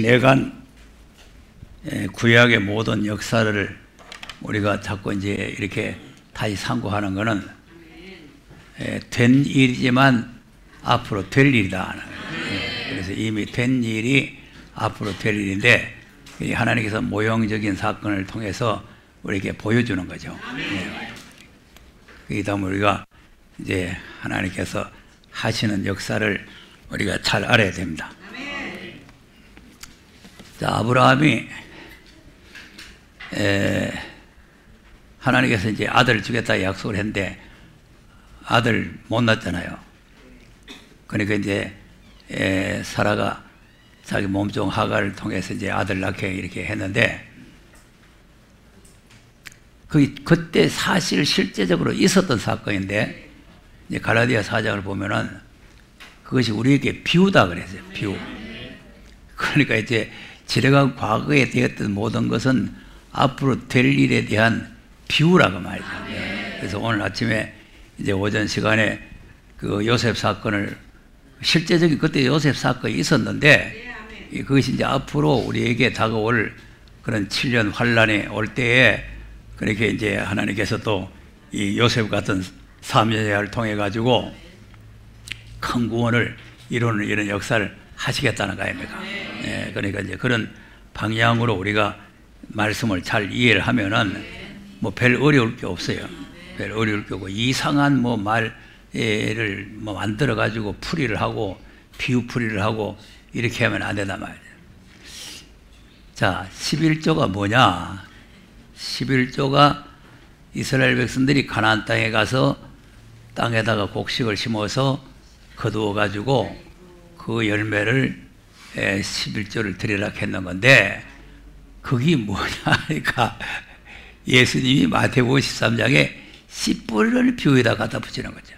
지내간 구약의 모든 역사를 우리가 자꾸 이제 이렇게 다시 상고하는 것은 된 일이지만 앞으로 될 일이다 하는 거예요. 그래서 이미 된 일이 앞으로 될 일인데 하나님께서 모형적인 사건을 통해서 우리에게 보여주는 거죠. 그러다 보면 우리가 이제 하나님께서 하시는 역사를 우리가 잘 알아야 됩니다. 자, 아브라함이 하나님께서 이제 아들을 주겠다 약속을 했는데 아들 못 낳았잖아요. 그러니까 이제 사라가 자기 몸종 하가를 통해서 이제 아들 낳게 이렇게 했는데 그때 사실 실제적으로 있었던 사건인데 이제 갈라디아 4장을 보면은 그것이 우리에게 비유다 그랬어요. 비유. 그러니까 이제 지나간 과거에 되었던 모든 것은 앞으로 될 일에 대한 비유라고 말이죠. 그래서 오늘 아침에 이제 오전 시간에 그 요셉 사건을 실제적인 그때 요셉 사건이 있었는데 그것이 이제 앞으로 우리에게 다가올 그런 7년 환란이 올 때에 그렇게 이제 하나님께서 또 이 요셉 같은 사명자를 통해 가지고 큰 구원을 이루는 이런 역사를 하시겠다는 거 아닙니까? 그러니까 이제 그런 방향으로 우리가 말씀을 잘 이해를 하면은 뭐 별 어려울 게 없어요. 별 어려울 게 없고 이상한 뭐 말을 뭐 만들어 가지고 풀이를 하고 비유 풀이를 하고 이렇게 하면 안 된단 말이에요. 자, 11조가 뭐냐? 11조가 이스라엘 백성들이 가나안 땅에 가서 땅에다가 곡식을 심어서 거두어 가지고 그 열매를 11조를 드리라 했는 건데 그게 뭐냐 하니까 예수님이 마태복음 13장에 씨 뿌리를 비유에다 갖다 붙이는 거죠.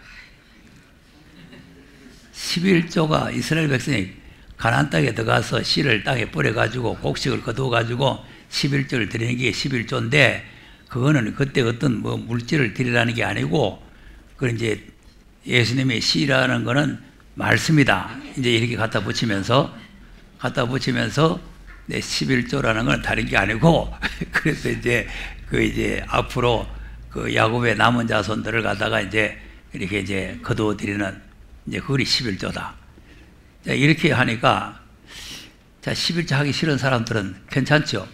11조가 이스라엘 백성이 가나안 땅에 들어가서 씨를 땅에 뿌려가지고 곡식을 거두어가지고 11조를 드리는 게 11조인데 그거는 그때 어떤 뭐 물질을 드리라는 게 아니고 그건 이제 예수님의 씨라는 거는 말씀이다. 이제 이렇게 갖다 붙이면서 네, 11조라는 건 다른 게 아니고 그래서 이제 이제 앞으로 그 야곱의 남은 자손들을 갖다가 이제 이렇게 이제 거두어 드리는 이제 그걸이 11조다. 자, 이렇게 하니까 자, 11조 하기 싫은 사람들은 괜찮죠?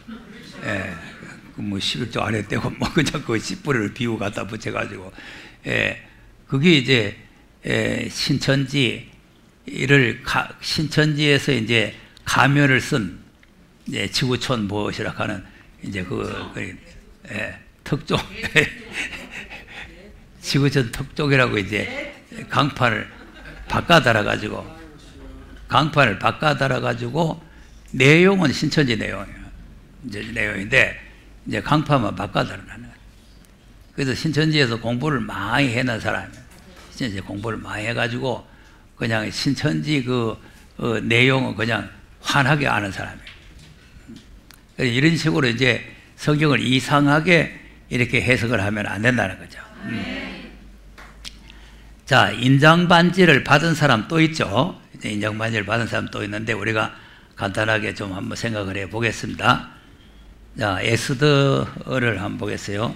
뭐 11조 안 했대고 뭐 그냥 그 씨뿌리를 비유 갖다 붙여가지고 그게 이제 신천지에서 이제 가면을 쓴 이제 지구촌 무엇이라 하는 이제 특종 지구촌 특종이라고 이제 강판을 바꿔 달아가지고 내용은 신천지 내용이에요. 이제 내용인데 이제 강판만 바꿔 달아는 거예요. 그래서 신천지에서 공부를 많이 해놓은 사람이에요. 신천지 공부를 많이 해가지고 그냥 신천지 내용은 그냥 환하게 아는 사람이에요. 이런 식으로 이제 성경을 이상하게 이렇게 해석을 하면 안 된다는 거죠. 자, 인장반지를 받은 사람 또 있죠. 인장반지를 받은 사람 또 있는데 우리가 간단하게 좀 한번 생각을 해 보겠습니다. 자, 에스더를 한번 보겠어요.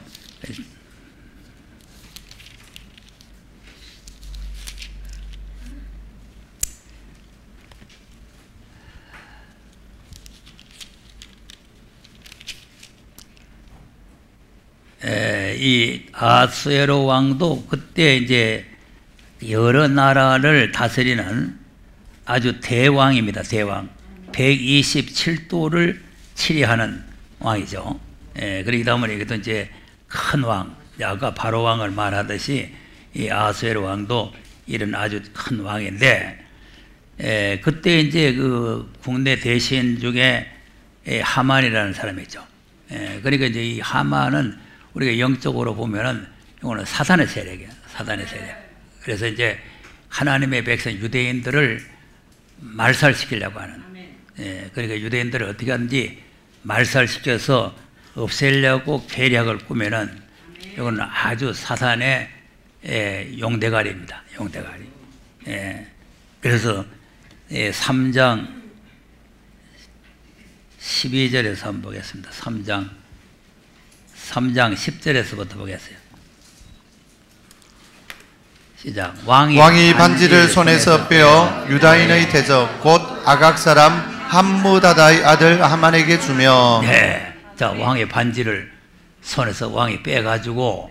이 아수에로 왕도 그때 이제 여러 나라를 다스리는 아주 대왕입니다. 대왕. 127도를 치리하는 왕이죠. 그러기 때문에 이것도 이제 큰 왕, 아까 바로 왕을 말하듯이 이 아수에로 왕도 이런 아주 큰 왕인데, 그때 이제 그 국내 대신 중에 하만이라는 사람이 있죠. 그러니까 이제 이 하만은 우리가 영적으로 보면은 이거는 사단의 세력이에요. 사단의 세력. 그래서 이제 하나님의 백성 유대인들을 말살시키려고 하는. 그러니까 유대인들을 어떻게 하는지 말살시켜서 없애려고 계략을 꾸면은 이거는 아주 사단의 용대가리입니다. 용대가리. 그래서 3장 12절에서 한번 보겠습니다. 3장 10절에서부터 보겠어요. 시작. 왕이 반지를 손에서 빼어 유다인의 대적 곧 아각 사람 함무다다의 아들 하만에게 주며. 네. 자, 왕의 반지를 손에서 왕이 빼가지고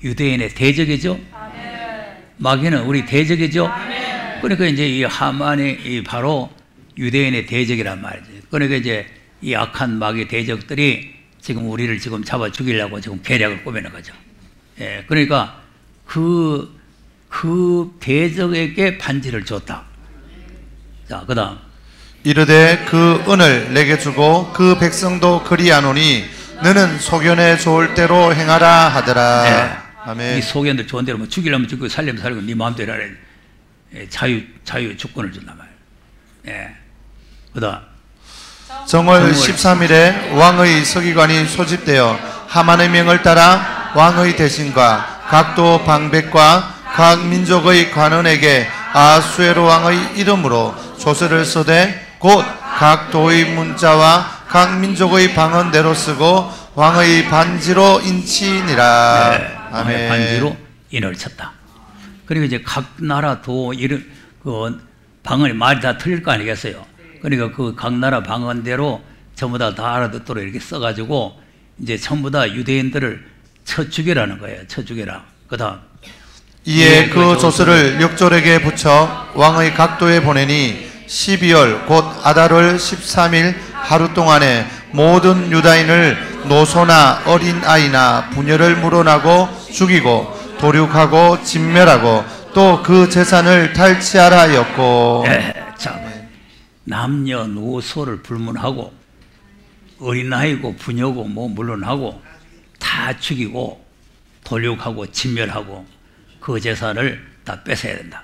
유대인의 대적이죠. 마귀는 우리 대적이죠. 그러니까 이제 이 하만이 바로 유대인의 대적이란 말이죠. 그러니까 이제 이 악한 마귀 대적들이 지금 우리를 지금 잡아 죽이려고 지금 계략을 꾸미는 거죠. 예, 그러니까 그 대적에게 반지를 줬다. 자, 그 다음. 이르되 그 은을 내게 주고 그 백성도 그리하노니 너는 소견에 좋을 대로 행하라 하더라. 네. 아멘. 이 소견들 좋은 대로 뭐 죽이려면 죽고 살려면 살고 네 마음대로 하라. 예, 자유 주권을 준단 말이에요. 예. 그 다음. 정월 13일에 왕의 서기관이 소집되어 하만의 명을 따라 왕의 대신과 각도 방백과 각 민족의 관원에게 아수에로 왕의 이름으로 조서를 써대 곧 각 도의 문자와 각 민족의 방언대로 쓰고 왕의 반지로 인치니라. 네, 아멘. 반지로 인을 쳤다. 그리고 이제 각 나라 도 이름 그 방언이 말이 다 틀릴 거 아니겠어요. 그러니까 그 각 나라 방언대로 전부 다 알아듣도록 이렇게 써가지고 이제 전부 다 유대인들을 쳐 죽이라는 거예요. 쳐 죽이라. 그다음. 이에 그 조서를 역졸에게 붙여 왕의 각도에 보내니 12월 곧 아달월 13일 하루 동안에 모든 유다인을 노소나 어린아이나 부녀를 물어나고 죽이고 도륙하고 진멸하고 또 그 재산을 탈취하라 하였고. 자, 남녀노소를 불문하고 어린아이고 부녀고 뭐 물론하고 다 죽이고 도륙하고 진멸하고 그 재산을 다 뺏어야 된다.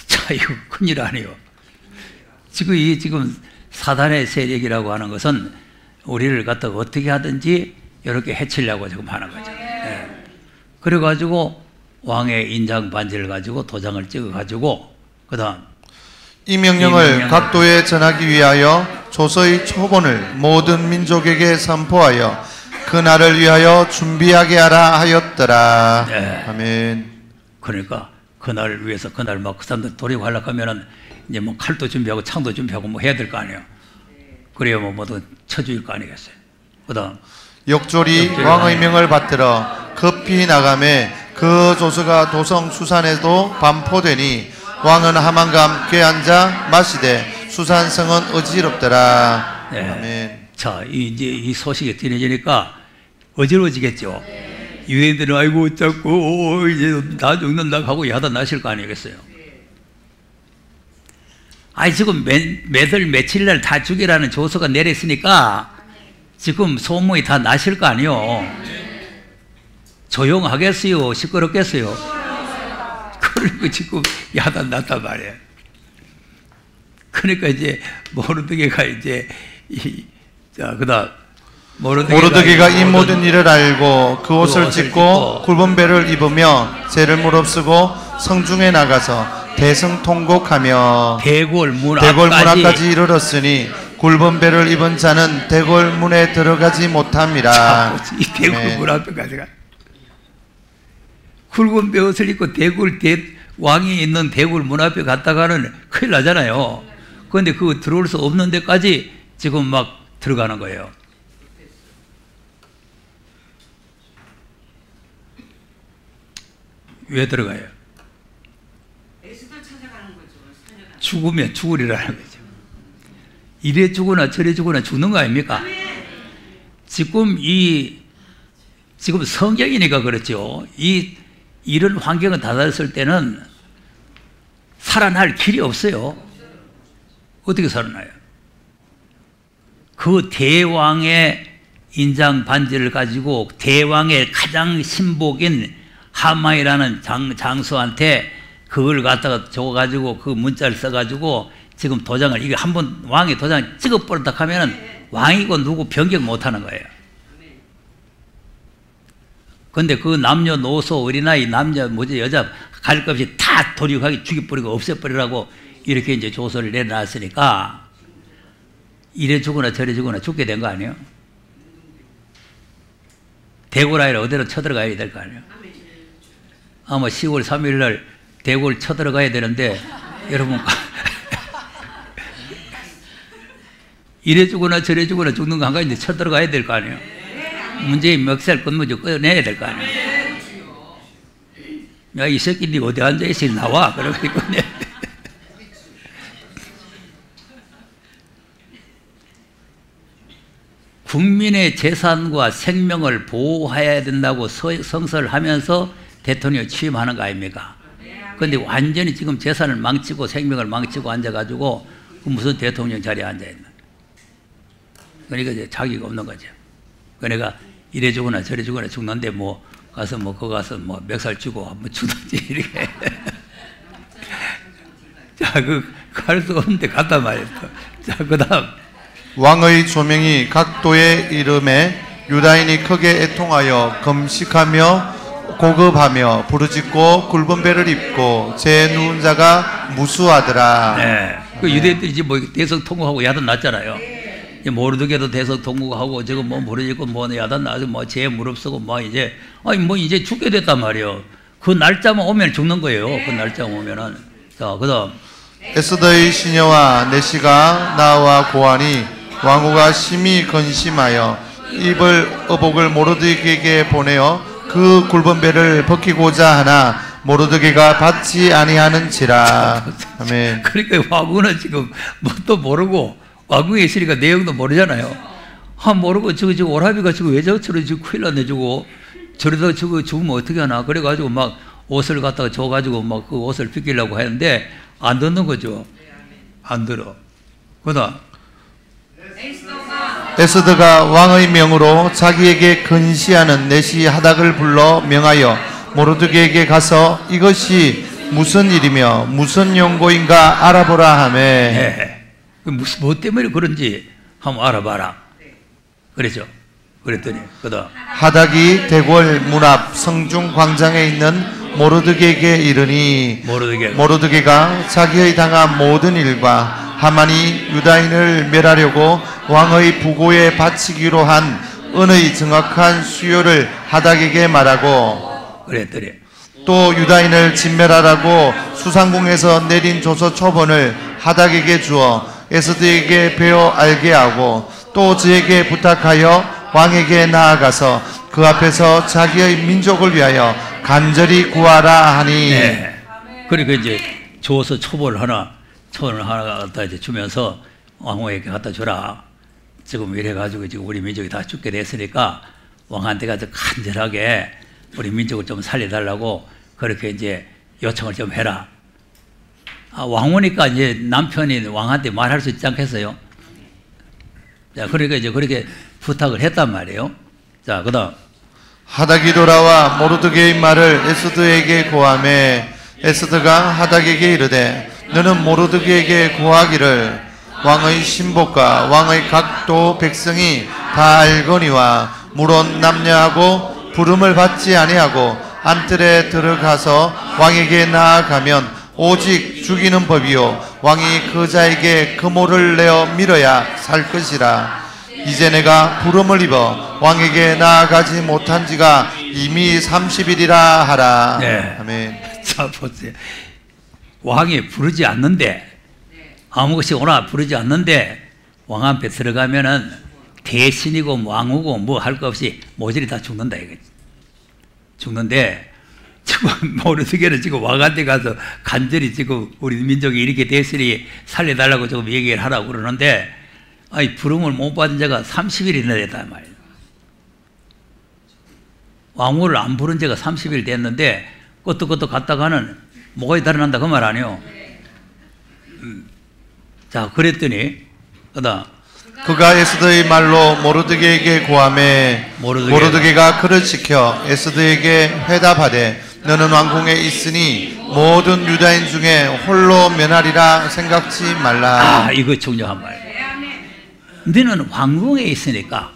자, 이거 큰일 아니에요. 지금 사단의 세력이라고 하는 것은 우리를 갖다가 어떻게 하든지 이렇게 해치려고 지금 하는 거죠. 예. 그래가지고 왕의 인장 반지를 가지고 도장을 찍어가지고 그 다음 이 명령을 각도에 전하기 위하여 조서의 초본을 모든 민족에게 선포하여 그날을 위하여 준비하게 하라 하였더라. 네. 아멘. 그러니까 그날을 위해서 그날 막 그 사람들 도륙하려고 하면은 이제 뭐 칼도 준비하고 창도 준비하고 뭐 해야 될 거 아니에요. 그래야 뭐 뭐든 쳐줄 거 아니겠어요. 그 다음 역졸이 왕의 명을 받들어 급히 나가매 그 조서가 도성 수산에도 반포되니 왕은 하만과 함께 앉아 마시되 수산성은 어지럽더라. 네. 아멘. 자, 이제 이 소식이 들려지니까 어지러워지겠죠. 유대인들은 아이고 자꾸 이제 다 죽는다 하고 야단 나실 거 아니겠어요. 아니 지금 매달 며칠 날 다 죽이라는 조서가 내렸으니까 지금 소문이 다 나실 거 아니요. 조용하겠어요? 시끄럽겠어요? 그리고 지금 야단 났단 말이에요. 그러니까 이제 모르드게가 이제 자, 그다음 모르드게가 이 모든 일을 알고 그 옷을 찢고 굵은 배를 입으며 죄를 무릅쓰고 성중에 나가서 대성통곡하며 대궐 문 앞까지 이르렀으니 굵은 배를 입은 자는 대궐 문에 들어가지 못합니다. 이 대궐 문 앞까지 가. 굵은 배옷을 입고 왕이 있는 대궐 문 앞에 갔다가는 큰일 나잖아요. 그런데 그 들어올 수 없는 데까지 지금 막 들어가는 거예요. 왜 들어가요? 죽으면 죽으리라는 거죠. 이래 죽으나 저래 죽으나 죽는 거 아닙니까? 지금 성경이니까 그렇죠. 이런 환경을 닫았을 때는 살아날 길이 없어요. 어떻게 살아나요? 그 대왕의 인장 반지를 가지고 대왕의 가장 신복인 하만이라는 장수한테 그걸 갖다가 줘가지고 그 문자를 써가지고 지금 도장을 이게 한번 왕이 도장 찍어버렸다 하면은 왕이고 누구 변경 못하는 거예요. 근데 그 남녀노소 어린아이 남자 여자 갈 것 없이 다 도륙하게 죽여버리고 없애버리라고 이렇게 이제 조서를 내놨으니까 이래 죽거나 저래 죽거나 죽게 된 거 아니에요? 대궐 아니라 어디로 쳐들어가야 될 거 아니에요? 아마 10월 3일 날 대궐 쳐들어가야 되는데 여러분 이래 죽거나 저래 죽거나 죽는 거 한가운데 쳐들어가야 될 거 아니에요? 문재인 멱살 끊무지 꺼내야 될 거 아니에요? 야, 이 새끼 니 어디 앉아있어? 나와. 그러고 꺼내. 국민의 재산과 생명을 보호해야 된다고 성서를 하면서 대통령이 취임하는 거 아닙니까? 그런데 완전히 지금 재산을 망치고 생명을 망치고 앉아가지고 무슨 대통령 자리에 앉아있나. 그러니까 이제 자기가 없는 거죠. 그러니까 이래 죽거나 저래 죽거나 죽는데 뭐 가서 뭐 거기 가서 뭐 멱살 쥐고 한번 죽든지 이렇게. 자, 갈 수 없는데 갔단 말이에요. 자, 그 다음. 왕의 조명이 각도에 이름에 유다인이 크게 애통하여 금식하며 고급하며 부르짖고 굵은 배를 입고 제 누운 자가 무수하더라. 네. 그 유대인들이 이제 뭐 대성통곡하고 야단 났잖아요. 모르드게도 대성통곡하고 저거 뭐 부르짖고 뭐 야단 나서 뭐 제 무릎 쓰고 뭐 이제 아니 뭐 이제 죽게 됐단 말이에요. 그 날짜만 오면 죽는 거예요. 그 날짜만 오면은. 자, 그다음. 에스더의 시녀와 내시가 나와 고하니 왕후가 심히 근심하여 입을 의복을 모르드게에게 보내어 그 굵은 배를 벗기고자 하나 모르드게가 받지 아니하는지라. 아멘. 그러니까 왕후는 지금 뭣도 모르고 왕궁에 있으니까 내용도 모르잖아요. 모르고 저거 오라비가 저거 왜 저처럼 지금 큰일 났네 저거 저러다 저거 죽으면 어떻게 하나 그래가지고 막 옷을 갖다가 줘가지고 막 그 옷을 벗기려고 하는데 안 듣는 거죠. 안 들어. 그다음. 에스더가 왕의 명으로 자기에게 근시하는 내시 하닥을 불러 명하여 모르드게에게 가서 이것이 무슨 일이며 무슨 용고인가 알아보라 하매. 네. 뭐 때문에 그런지 한번 알아봐라. 그랬죠. 그랬더니 그다음. 하닥이 대궐 문 앞 성중 광장에 있는 모르드게에게 이르니 모르드게가 자기의 당한 모든 일과 하만이 유다인을 멸하려고 왕의 부고에 바치기로 한 은의 정확한 수요를 하닥에게 말하고 그랬더니 또 유다인을 진멸하라고 수상궁에서 내린 조서 초본을 하닥에게 주어 에스더에게 배워 알게 하고 또 저에게 부탁하여 왕에게 나아가서 그 앞에서 자기의 민족을 위하여 간절히 구하라 하니. 네. 그러니까 이제 줘서 초본을 하나 갖다 이제 주면서 왕후에게 갖다 주라. 지금 이래가지고 지금 우리 민족이 다 죽게 됐으니까 왕한테 가서 간절하게 우리 민족을 좀 살려달라고 그렇게 이제 요청을 좀 해라. 왕후니까 이제 남편이 왕한테 말할 수 있지 않겠어요? 자, 그러니까 이제 그렇게 부탁을 했단 말이에요. 자, 그 다음. 하닥이 돌아와 모르드게의 말을 에스더에게 고하매 에스더가 하닥에게 이르되 너는 모르드게에게 고하기를 왕의 신복과 왕의 각도 백성이 다 알거니와 물론 남녀하고 부름을 받지 아니하고 안뜰에 들어가서 왕에게 나아가면 오직 죽이는 법이요 왕이 그 자에게 금오를 내어 밀어야 살 것이라. 이제 내가 부름을 입어 왕에게 나아가지 못한 지가 이미 30일이라 하라. 네. 아멘. 자, 보세요. 왕이 부르지 않는데 아무것이 오나 부르지 않는데 왕 앞에 들어가면은 대신이고 왕후고 뭐 할 거 없이 모조리 다 죽는다 이거지. 죽는데 지금 모르드게는 지금 왕한테 가서 간절히 지금 우리 민족이 이렇게 됐으니 살려달라고 조금 얘기를 하라고 그러는데 아니 부름을 못 받은 자가 30일이나 됐단 말이에요. 왕후를 안 부른 지가 30일 됐는데 끄떡끄떡 갔다가는 목이 달아난다 그 말 아니에요. 자, 그랬더니 그다음 그가 에스더의 말로 모르드게에게 고하매 모르드게가 그를 지켜 에스더에게 회답하되 너는 왕궁에 있으니 모든 유다인 중에 홀로 면하리라 생각지 말라. 이거 중요한 말. 너는 왕궁에 있으니까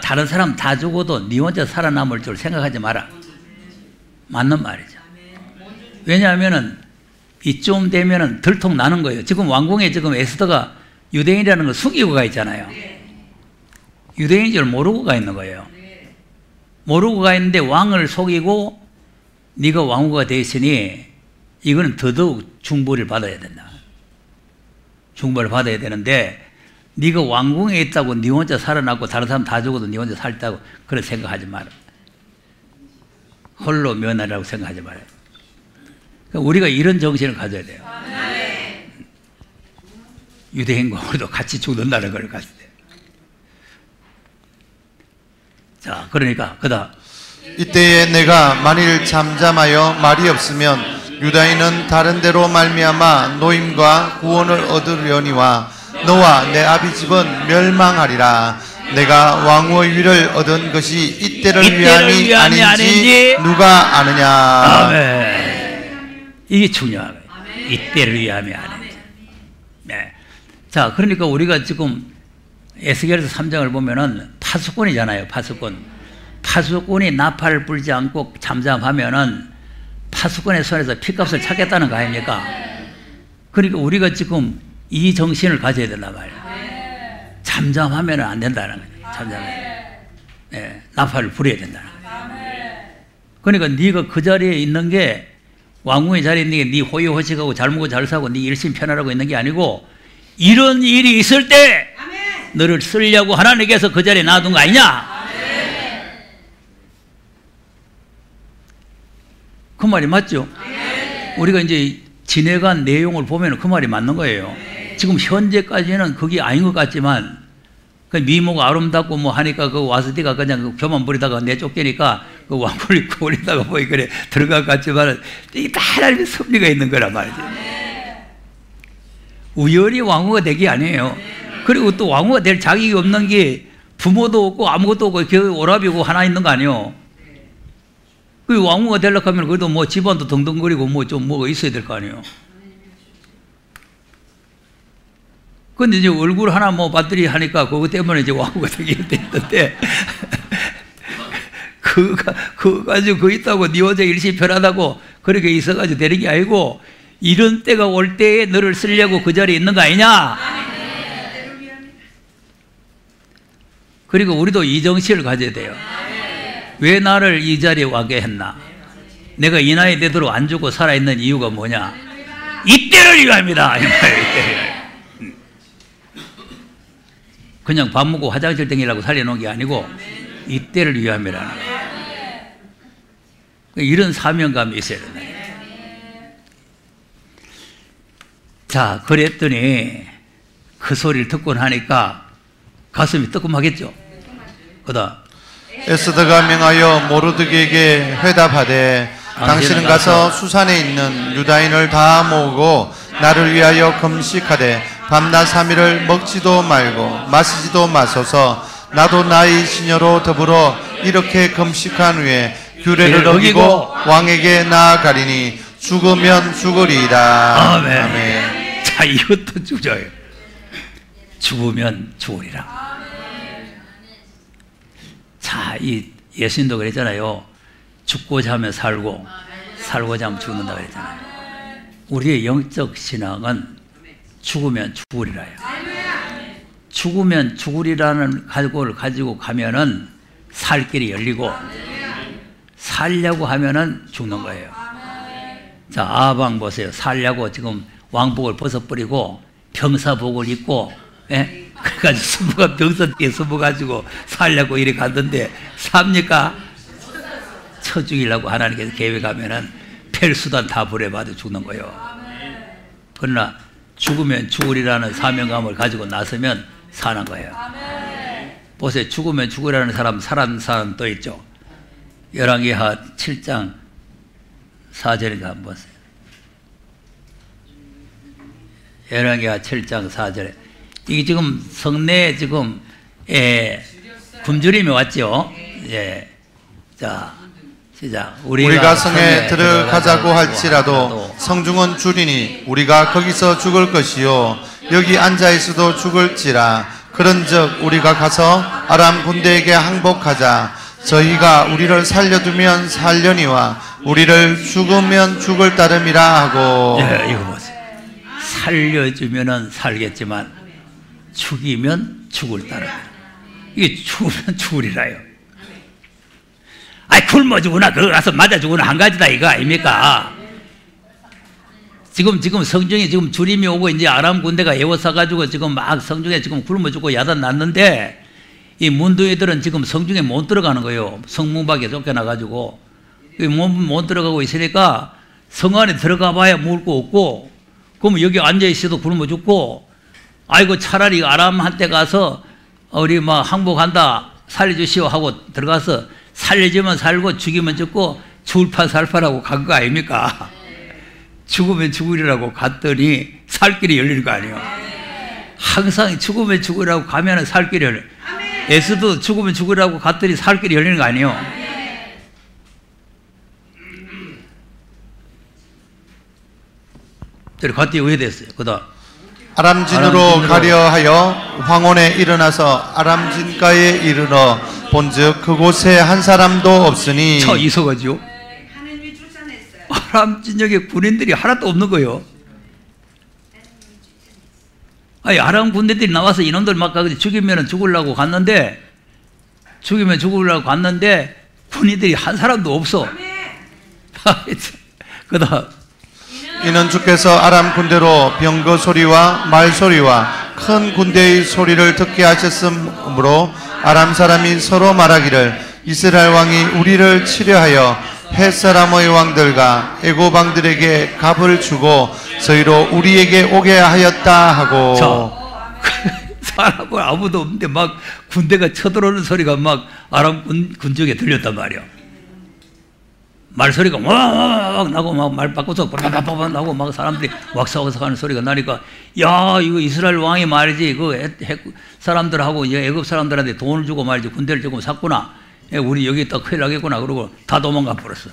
다른 사람 다 죽어도 네 혼자 살아남을 줄 생각하지 마라. 맞는 말이죠. 왜냐하면은 이쯤 되면은 들통 나는 거예요. 지금 왕궁에 지금 에스더가 유대인이라는 걸 숨기고 가 있잖아요. 유대인인 줄 모르고 가 있는 거예요. 모르고 가 있는데 왕을 속이고 네가 왕후가 돼 있으니 이거는 더더욱 중보를 받아야 된다. 중보를 받아야 되는데 네가 왕궁에 있다고 네 혼자 살아남고 다른 사람 다 죽어도 네 혼자 살다고 그런 생각하지 마라. 홀로 면하라고 생각하지 말아요. 그러니까 우리가 이런 정신을 가져야 돼요. 유대인과 우리도 같이 죽는다는 걸 가져야 돼요. 자, 그러니까 그다음 이때에 내가 만일 잠잠하여 말이 없으면 유다인은 다른 데로 말미암아 노임과 구원을 얻으려니와 너와 내 아비 집은 멸망하리라. 내가 왕후의 위를 얻은 것이 이때를 위함이 아닌지 누가 아느냐. 아멘. 이게 중요한 거예요. 이때를 위함이 아닌지. 네. 자, 그러니까 우리가 지금 에스겔서 3장을 보면은 파수꾼이잖아요. 파수꾼. 파수꾼이 나팔을 불지 않고 잠잠하면은 파수꾼의 손에서 피값을 찾겠다는 거 아닙니까? 그러니까 우리가 지금 이 정신을 가져야 된단 말이에요. 잠잠하면 안 된다는 거예요. 잠잠하면. 네, 나팔을 불어야 된다는 거예요. 그러니까 네가 그 자리에 있는 게 왕궁의 자리에 있는 게 네 호의호식하고 잘 먹고 잘 사고 네 열심히 편하라고 있는 게 아니고 이런 일이 있을 때 너를 쓰려고 하나님께서 그 자리에 놔둔 거 아니냐? 그 말이 맞죠? 우리가 이제 지내간 내용을 보면 그 말이 맞는 거예요. 지금 현재까지는 그게 아닌 것 같지만 그 미모가 아름답고 뭐 하니까 그 와서 네가 그냥 그 교만 부리다가 내쫓기니까 그 왕궁을 입고 올리다가 뭐 그래 들어갈 것 같지만 이게 다 하나님의 섭리가 있는 거란 말이죠. 우연히 왕후가 되기 아니에요. 그리고 또 왕후가 될 자격이 없는 게 부모도 없고 아무것도 없고 그 오라비고 하나 있는 거 아니에요. 그 왕후가 되려고 하면 그래도 뭐 집안도 덩덩거리고 뭐 좀 뭐가 있어야 될 거 아니에요. 근데 이제 얼굴 하나 뭐 받들이 하니까 그거 때문에 이제 왕후가 되게 됐는데 그거 가지고 그거 있다고 네 혼자 일시 편하다고 그렇게 있어가지고 되는 게 아니고 이런 때가 올 때에 너를 쓰려고 그 자리에 있는 거 아니냐? 그리고 우리도 이 정신을 가져야 돼요. 왜 나를 이 자리에 와게 했나? 내가 이 나이 되도록 안 죽고 살아있는 이유가 뭐냐? 이때를 위함이다. 그냥 밥 먹고 화장실 땡기려고 살려놓은 게 아니고 이때를 위함이라는 거예요. 이런 사명감이 있어야 된다. 자, 그랬더니 그 소리를 듣고 나니까 가슴이 뜨끔하겠죠. 그다음 에스더가 명하여 모르드게에게 회답하되 당신은 가서 수산에 있는 유다인을 다 모으고 나를 위하여 금식하되 밤낮 3일을 먹지도 말고 마시지도 마소서. 나도 나의 시녀로 더불어 이렇게 금식한 후에 규례를 어기고 왕에게 나아가리니 죽으면 죽으리이다. 아멘. 아멘. 자, 이것도 주저예요. 죽으면 죽으리라. 자, 이 예수님도 그랬잖아요. 죽고자 하면 살고 살고자 하면 죽는다 그랬잖아요. 우리의 영적 신앙은 죽으면 죽으리라요. 죽으면 죽으리라는 각오를 가지고 가면은 살 길이 열리고 살려고 하면은 죽는 거예요. 자, 아방 보세요. 살려고 지금 왕복을 벗어버리고 병사복을 입고, 예? 그래가지고 수부가 병사 뒤에 숨어가지고 살려고 이렇게 갔는데 삽니까? 쳐 죽이려고 하나님께서 계획하면은 펠수단 다 불에봐도 죽는 거예요. 그러나 죽으면 죽으리라는 사명감을 가지고 나서면 사는 거예요. 보세요. 죽으면 죽으리라는 사람, 살아난 사람 또 있죠. 열왕기하 7장 4절인가 한번 보세요. 열왕기하 7장 4절에 이게 지금 성내에 지금 굶주림이 왔죠. 예. 자, 시작. 우리가 성에 들어가자고 할지라도 성중은 줄이니 우리가 거기서 죽을 것이요 여기 앉아 있어도 죽을지라. 그런즉 우리가 가서 아람 군대에게 항복하자. 저희가 우리를 살려두면 살려니와 우리를 죽으면 죽을 따름이라 하고. 예, 이거 보세요. 살려주면은 살겠지만 죽이면 죽을 따름. 이게 죽으면 죽으리라요. 아이 굶어 죽으나 그거 가서 맞아 죽으나 한 가지다 이거 아닙니까? 지금 성중에 지금 주림이 오고 이제 아람 군대가 에워싸가지고 지금 막 성중에 지금 굶어 죽고 야단 났는데 이 문둥이들은 지금 성중에 못 들어가는 거예요. 성문 밖에 쫓겨나가지고 못 들어가고 있으니까 성 안에 들어가 봐야 먹을 거 없고 그러면 여기 앉아 있어도 굶어 죽고 아이고 차라리 아람한테 가서 우리 막 항복한다 살려주시오 하고 들어가서 살려주면 살고 죽이면 죽고 죽을팔살팔하고 간 거 아닙니까? 죽으면 죽으리라고 갔더니 살 길이 열리는 거 아니에요. 항상 죽으면 죽으리라고 가면 살 길이 열려요. 에스도 죽으면 죽으리라고 갔더니 살 길이 열리는 거 아니에요. 저리 갔더니 왜 됐어요? 그다음 아람진으로 가려 하여 황혼에 일어나서 아람진가에 이르러 본즉 그곳에 한 사람도 없으니 저 이서가지요. 아람진역에 군인들이 하나도 없는 거예요. 아니 아람 군대들이 나와서 이놈들 막 죽이면 죽으려고 갔는데 군인들이 한 사람도 없어. 그다음 이는 주께서 아람 군대로 병거 소리와 말 소리와 큰 군대의 소리를 듣게 하셨으므로 아람 사람이 서로 말하기를 이스라엘 왕이 우리를 치려하여 헷 사람의 왕들과 애굽 왕들에게 값을 주고 저희로 우리에게 오게 하였다 하고. 사람은 아무도 없는데 막 군대가 쳐들어오는 소리가 막 아람 군중에 들렸단 말이야. 말소리가 막 나고 막 말 바꿔서 빠바바바 나고 막 사람들이 왁사왁사 하는 소리가 나니까 야 이거 이스라엘 왕이 말이지 그 사람들하고 애굽 사람들한테 돈을 주고 말이지 군대를 조금 샀구나. 우리 여기 있다 큰일 나겠구나. 그러고 다 도망가 버렸어.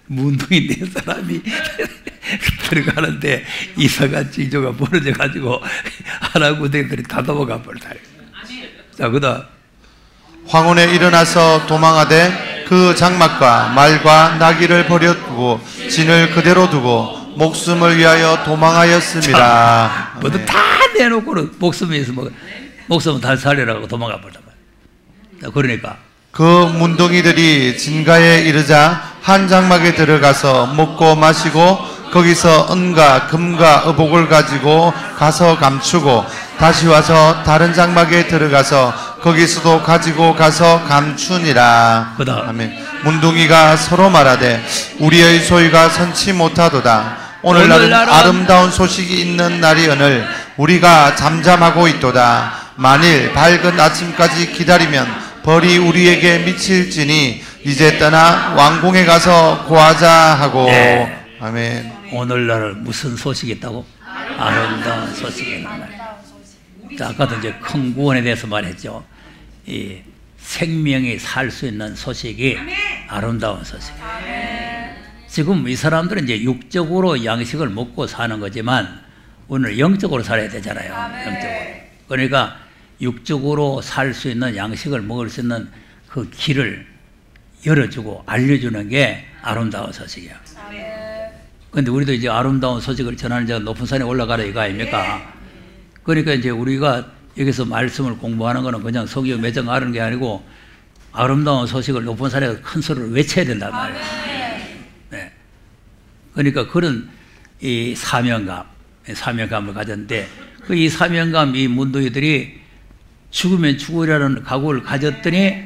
문둥이 네 사람이 들어가는데 이사가 징조가 벌어져가지고 아람 군대들이 다 도망가 버렸다. 자 그다음 황혼에 일어나서 도망하되 그 장막과 말과 나귀를 버려두고 진을 그대로 두고 목숨을 위하여 도망하였습니다. 뭐든 다 내놓고는 목숨은 다 살리라고 도망가 버렸단 말이야. 그러니까 그 문둥이들이 진가에 이르자 한 장막에 들어가서 먹고 마시고 거기서 은과 금과 의복을 가지고 가서 감추고 다시 와서 다른 장막에 들어가서 거기서도 가지고 가서 감추니라. 아멘. 문둥이가 서로 말하되 우리의 소유가 선치 못하도다. 오늘날은 아름다운 소식이 있는 날이 오늘 우리가 잠잠하고 있도다. 만일 밝은 아침까지 기다리면 벌이 우리에게 미칠지니 이제 떠나 왕궁에 가서 구하자 하고. 네. 아멘. 오늘날 무슨 소식이 있다고? 아름다운 소식이 있는 날. 자, 아까도 이제 큰 구원에 대해서 말했죠. 이 생명이 살 수 있는 소식이 아름다운 소식. 지금 이 사람들은 이제 육적으로 양식을 먹고 사는 거지만 오늘 영적으로 살아야 되잖아요. 영적으로. 그러니까 육적으로 살 수 있는 양식을 먹을 수 있는 그 길을 열어주고 알려주는 게 아름다운 소식이야. 그런데 우리도 이제 아름다운 소식을 전하는 자가 높은 산에 올라가라 이거 아닙니까? 그러니까 이제 우리가 여기서 말씀을 공부하는 거는 그냥 성경 매정 하는 게 아니고 아름다운 소식을 높은 산에 큰 소리를 외쳐야 된단 말이에요. 네. 그러니까 그런 이 사명감을 가졌는데 그 이 사명감 이 문둥이들이 죽으면 죽으리라는 각오를 가졌더니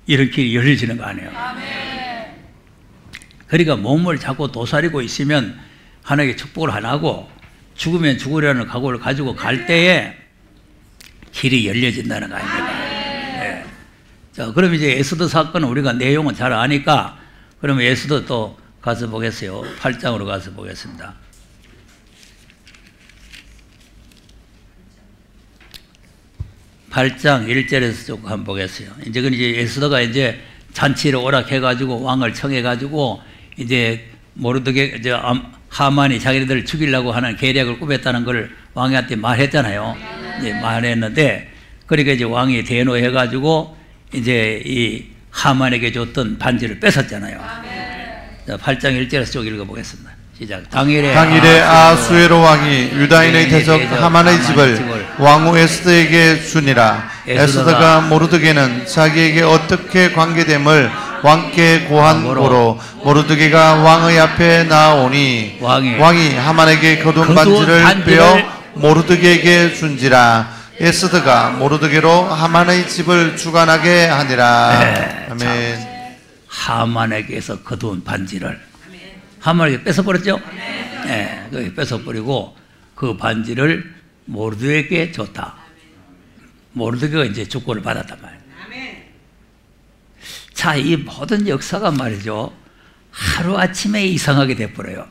이런 길이 열려지는 거 아니에요. 그러니까 몸을 자꾸 도사리고 있으면 하나님의 축복을 안 하고 죽으면 죽으리라는 각오를 가지고 갈 때에 길이 열려진다는 거 아닙니까? 네. 자, 그럼 이제 에스더 사건은 우리가 내용은 잘 아니까 그러면 에스더 또 가서 보겠어요. 8장으로 가서 보겠습니다. 8장 1절에서 조금 한번 보겠어요. 이제 에스더가 이제 잔치를 오락해가지고 왕을 청해가지고 이제 모르드게 이제 하만이 자기네들을 죽이려고 하는 계략을 꾸몄다는 걸 왕한테 말했잖아요. 이제 말했는데 그러니까 이제 왕이 대노해가지고 이제 이 하만에게 줬던 반지를 뺏었잖아요. 자, 8장 1절에서 쭉 읽어보겠습니다. 시작. 당일에 아수에로 왕이 유다인의 대적 하만의 집을 왕후 에스더에게 주니라. 에스더가 모르드게는 자기에게 어떻게 관계됨을 왕께 고한고로 모르드게가 왕의 앞에 나오니 왕이 하만에게 거둔 반지를 빼어 모르드게에게 준지라. 에스더가 모르드게로 하만의 집을 주관하게 하니라. 네, 아멘. 자, 하만에게서 거둔 반지를 하만에게 뺏어버렸죠? 네, 뺏어버리고 그 반지를 모르드게에게 줬다. 모르드게가 이제 주권을 받았단 말이에요. 자, 이 모든 역사가 말이죠, 하루아침에 이상하게 돼버려요.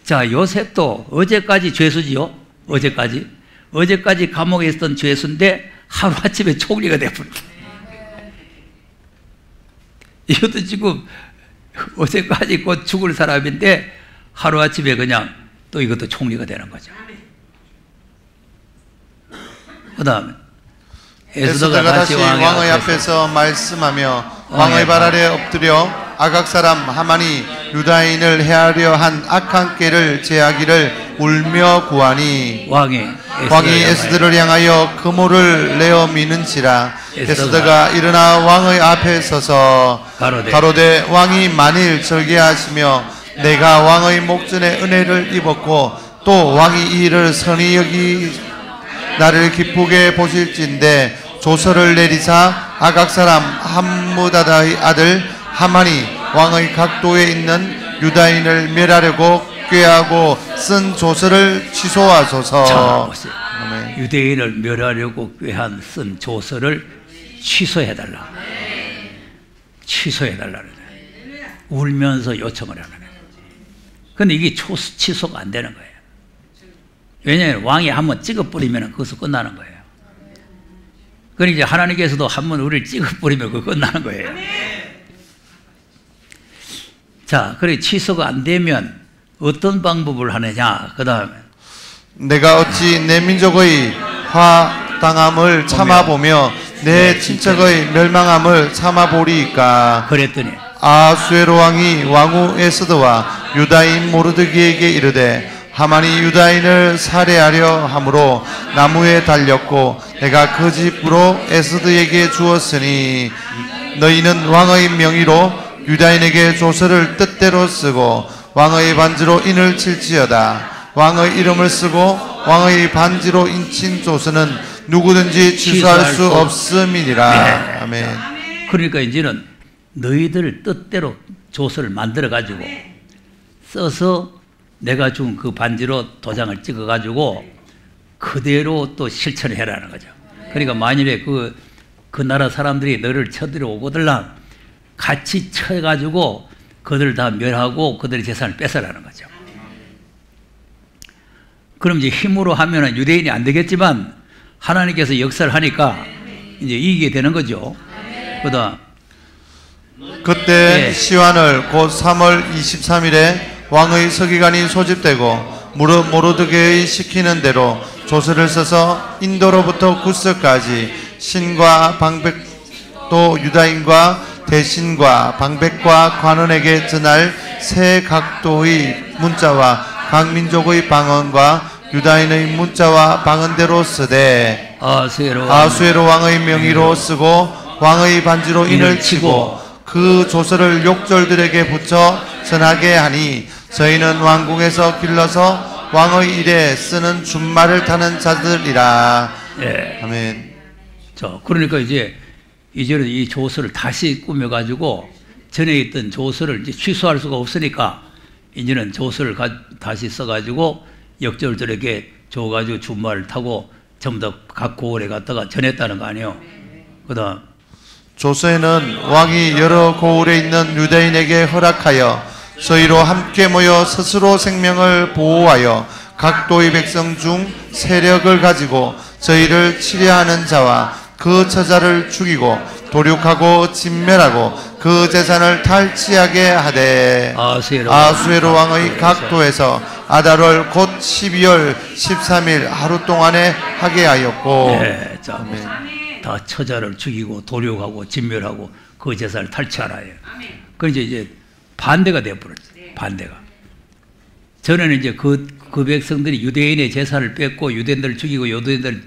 자, 요셉도 어제까지 죄수지요? 어제까지 감옥에 있었던 죄수인데 하루아침에 총리가 돼버렸다. 이것도 지금 어제까지 곧 죽을 사람인데 하루아침에 그냥 또 이것도 총리가 되는 거죠. 그 다음에 에스더가 다시 왕의 앞에서 말씀하며 왕의 발 아래 엎드려 아각 사람 하만이 유다인을 해하려 한 악한 꾀를 제하기를 울며 구하니 왕이 에스더를 향하여 금호를 내어 미는지라. 에스더가 일어나 왕의 앞에 서서 가로되 왕이 만일 절개하시며 내가 왕의 목전에 은혜를 입었고 또 왕이 이 일을 선히 여기 나를 기쁘게 보실진데 조서를 내리사 아각 사람 함무다다의 아들 하만이 왕의 각도에 있는 유다인을 멸하려고 꾀하고 쓴 조서를 취소하소서. 유대인을 멸하려고 꾀한 쓴 조서를 취소해달라. 취소해달라. 울면서 요청을 하는 거예요. 근데 이게 취소가 안 되는 거예요. 왜냐하면 왕이 한번 찍어버리면 그것은 끝나는 거예요. 그러니 이제 하나님께서도 한번 우리를 찍어버리면 그거 끝나는 거예요. 자, 그래 취소가 안 되면 어떤 방법을 하느냐? 그 다음에 내가 어찌 내 민족의 화당함을 참아보며 내 친척의 멸망함을 참아보리이까. 그랬더니 아수에로 왕이 왕후 에스더와 유다인 모르드게에게 이르되 하만이 유다인을 살해하려 함으로 나무에 달렸고 내가 그 집으로 에스더에게 주었으니 너희는 왕의 명의로 유다인에게 조서를 뜻대로 쓰고 왕의 반지로 인을 칠지어다. 왕의 이름을 쓰고 왕의 반지로 인친 조서는 누구든지 취소할 수 없음이니라. 아멘. 그러니까 이제는 너희들 뜻대로 조서를 만들어 가지고 써서 내가 준 그 반지로 도장을 찍어 가지고 그대로 또 실천을 해라는 거죠. 그러니까 만일에 그 나라 사람들이 너를 쳐들어오거들라 같이 쳐가지고 그들을 다 멸하고 그들의 재산을 뺏어라는 거죠. 그럼 이제 힘으로 하면은 유대인이 안 되겠지만 하나님께서 역사를 하니까 이제 이기게 되는 거죠. 그다음 그때 시완을 곧 3월 23일에 왕의 서기관이 소집되고 모르드게의 시키는 대로 조서를 써서 인도로부터 구스까지 신과 방백 또 유다인과 대신과 방백과 관원에게 전할 새 각도의 문자와 각 민족의 방언과 유다인의 문자와 방언대로 쓰되 아수에로 왕의 명의로 쓰고 왕의 반지로 인을 치고 그 조서를 욕절들에게 붙여 전하게 하니 저희는 왕궁에서 길러서 왕의 일에 쓰는 준말을 타는 자들이라. 예. 아멘. 자, 그러니까 이제는 이 조서를 다시 꾸며가지고 전에 있던 조서를 이제 취소할 수가 없으니까 이제는 조서를 다시 써가지고 역절들에게 줘가지고 준말을 타고 전부 다 각 고을에 갔다가 전했다는 거 아니에요. 그 다음 조서에는 왕이 여러 고을에 있는 유대인에게 허락하여 저희로 함께 모여 스스로 생명을 보호하여 각도의 백성 중 세력을 가지고 저희를 치려하는 자와 그 처자를 죽이고 도륙하고 진멸하고 그 재산을 탈취하게 하되 아수에로 왕의 각도에서 아달월 곧 12월 13일 하루 동안에 하게 하였고. 네, 자, 다 처자를 죽이고 도륙하고 진멸하고 그 제사를 탈취하라예요. 그래서 이제 반대가 되어버렸어요. 반대가. 전에는 이제 그 백성들이 유대인의 제사를 뺏고 유대인들을 죽이고 유대인들을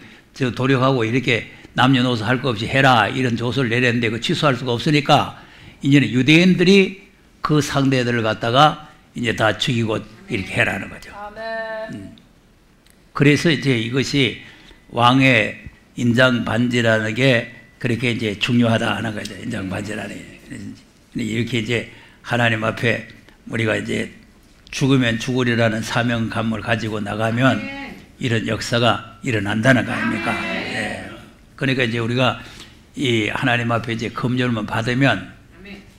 도륙하고 이렇게 남녀노소 할 것 없이 해라 이런 조서를 내렸는데 그 취소할 수가 없으니까 이제는 유대인들이 그 상대들을 갖다가 이제 다 죽이고 이렇게 해라는 거죠. 그래서 이제 이것이 왕의 인장 반지라는 게 그렇게 이제 중요하다 하는 거죠. 인장 반지라는 게. 이렇게 이제 하나님 앞에 우리가 이제 죽으면 죽으리라는 사명감을 가지고 나가면 이런 역사가 일어난다는 거 아닙니까? 예. 그러니까 이제 우리가 이 하나님 앞에 이제 검열만 받으면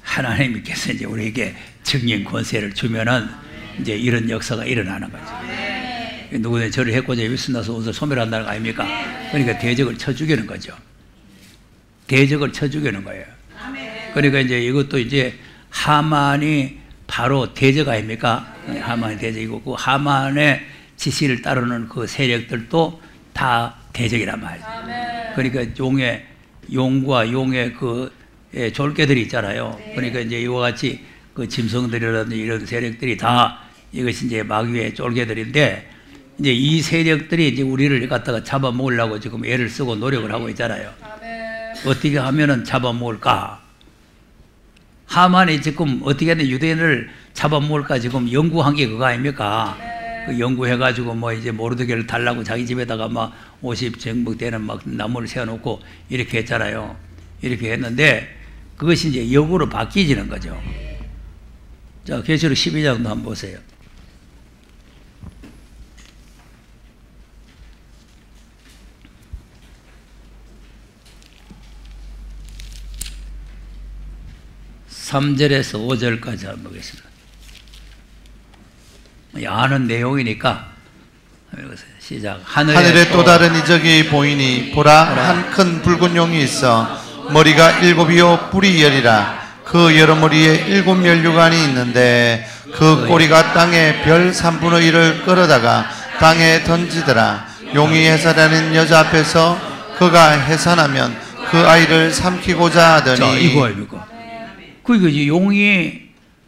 하나님께서 이제 우리에게 증인 권세를 주면은 이제 이런 역사가 일어나는 거죠. 누구든 저를 해코자 일순나서 옷을 소멸한다는 거 아닙니까? 그러니까 대적을 쳐 죽이는 거죠. 대적을 쳐 죽이는 거예요. 그러니까 이제 이것도 이제 하만이 바로 대적 아닙니까? 하만이 대적이고 그 하만의 지시를 따르는 그 세력들도 다 대적이란 말이죠. 그러니까 용과 용의 그 졸개들이 있잖아요. 그러니까 이제 이와 같이 그 짐승들이라든지 이런 세력들이 다 이것이 이제 마귀의 졸개들인데 이제 이 세력들이 이제 우리를 갖다가 잡아먹으려고 지금 애를 쓰고 노력을 하고 있잖아요. 어떻게 하면은 잡아먹을까? 하만이 지금 어떻게 하든 유대인을 잡아먹을까 지금 연구한 게 그거 아닙니까? 그 연구해가지고 뭐 이제 모르드게를 달라고 자기 집에다가 막 50정복 되는 막 나무를 세워놓고 이렇게 했잖아요. 이렇게 했는데 그것이 이제 역으로 바뀌지는 거죠. 자, 계시록 12장도 한번 보세요. (3절에서) (5절까지) 한번 보겠습니다. 아는 내용이니까 시작. 하늘에 또 다른 이적이 보이니 보라 한 큰 붉은 용이 있어 머리가 7이요 뿔이 10이라 그 여러 머리에 7 면류관이 있는데 그 꼬리가 땅에 별 3분의 1을 끌어다가 땅에 던지더라. 용이 해산하는 여자 앞에서 그가 해산하면 그 아이를 삼키고자 하더니. 자, 이거 그러니까